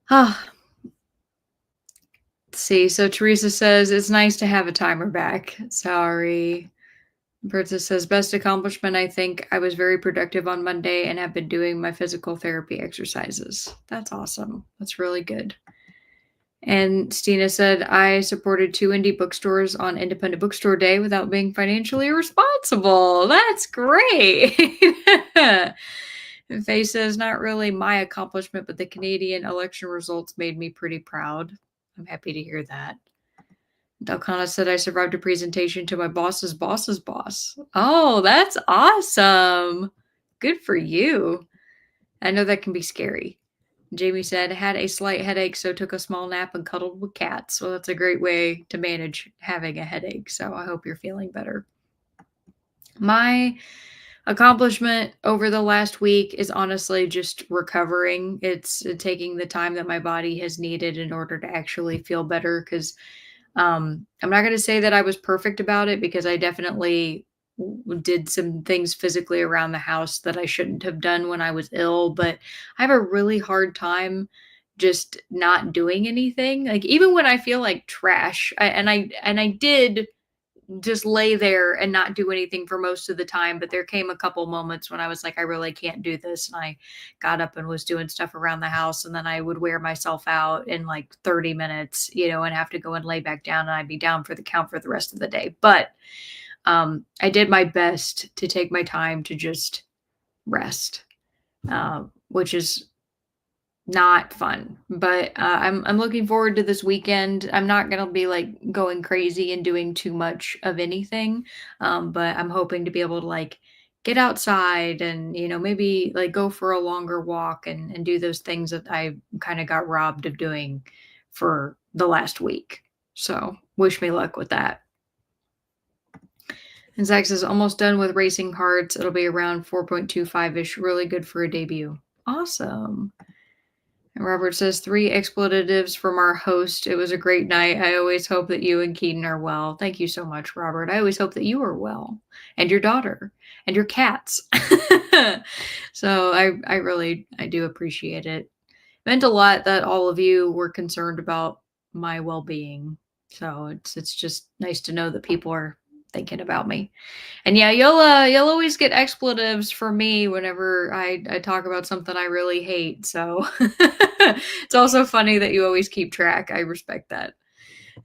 Ah, let's see. So Teresa says, it's nice to have a timer back. Sorry. Princess says, best accomplishment, I think I was very productive on Monday and have been doing my physical therapy exercises. That's awesome. That's really good. And Stina said, I supported 2 indie bookstores on Independent Bookstore Day without being financially responsible. That's great. And Faye says, not really my accomplishment, but the Canadian election results made me pretty proud. I'm happy to hear that. Dalkana said, I survived a presentation to my boss's boss's boss. Oh, that's awesome. Good for you. I know that can be scary. Jamie said, had a slight headache, so took a small nap and cuddled with cats. So that's a great way to manage having a headache. So I hope you're feeling better. My accomplishment over the last week is honestly just recovering. It's taking the time that my body has needed in order to actually feel better, because I'm not going to say that I was perfect about it, because I definitely did some things physically around the house that I shouldn't have done when I was ill, but I have a really hard time just not doing anything. Like even when I feel like trash, I did just lay there and not do anything for most of the time, but there came a couple moments when I was like, I really can't do this, and I got up and was doing stuff around the house, and then I would wear myself out in like 30 minutes, and have to go and lay back down, and I'd be down for the count for the rest of the day. But I did my best to take my time to just rest, which is not fun, but I'm looking forward to this weekend. I'm not gonna be like going crazy and doing too much of anything, but I'm hoping to be able to like get outside and maybe like go for a longer walk and do those things that I kind of got robbed of doing for the last week. So wish me luck with that. And Zach says almost done with Racing Hearts. It'll be around 4.25 ish. Really good for a debut. Awesome. And Robert says 3 expletives from our host. It was a great night. I always hope that you and Keaton are well. Thank you so much, Robert. I always hope that you are well, and your daughter and your cats. So I do appreciate it. It meant a lot that all of you were concerned about my well-being. So it's just nice to know that people are thinking about me. And yeah, you'll always get expletives from me whenever I talk about something I really hate. So it's also funny that you always keep track. I respect that.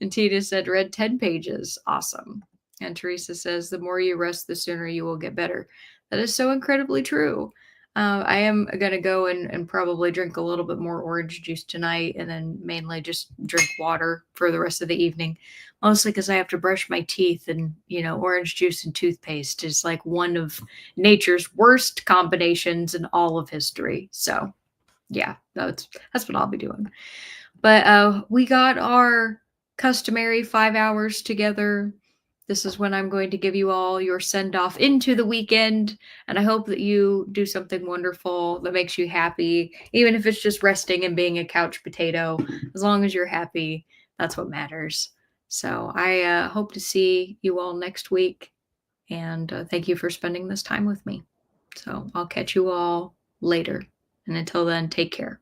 And Tina said, read 10 pages. Awesome. And Teresa says, the more you rest, the sooner you will get better. That is so incredibly true. I am going to go and probably drink a little bit more orange juice tonight, and then mainly just drink water for the rest of the evening. Mostly because I have to brush my teeth, and, orange juice and toothpaste is like one of nature's worst combinations in all of history. So yeah, that's what I'll be doing. But we got our customary 5 hours together. This is when I'm going to give you all your send off into the weekend. And I hope that you do something wonderful that makes you happy, even if it's just resting and being a couch potato. As long as you're happy, that's what matters. So I hope to see you all next week. And thank you for spending this time with me. So I'll catch you all later. And until then, take care.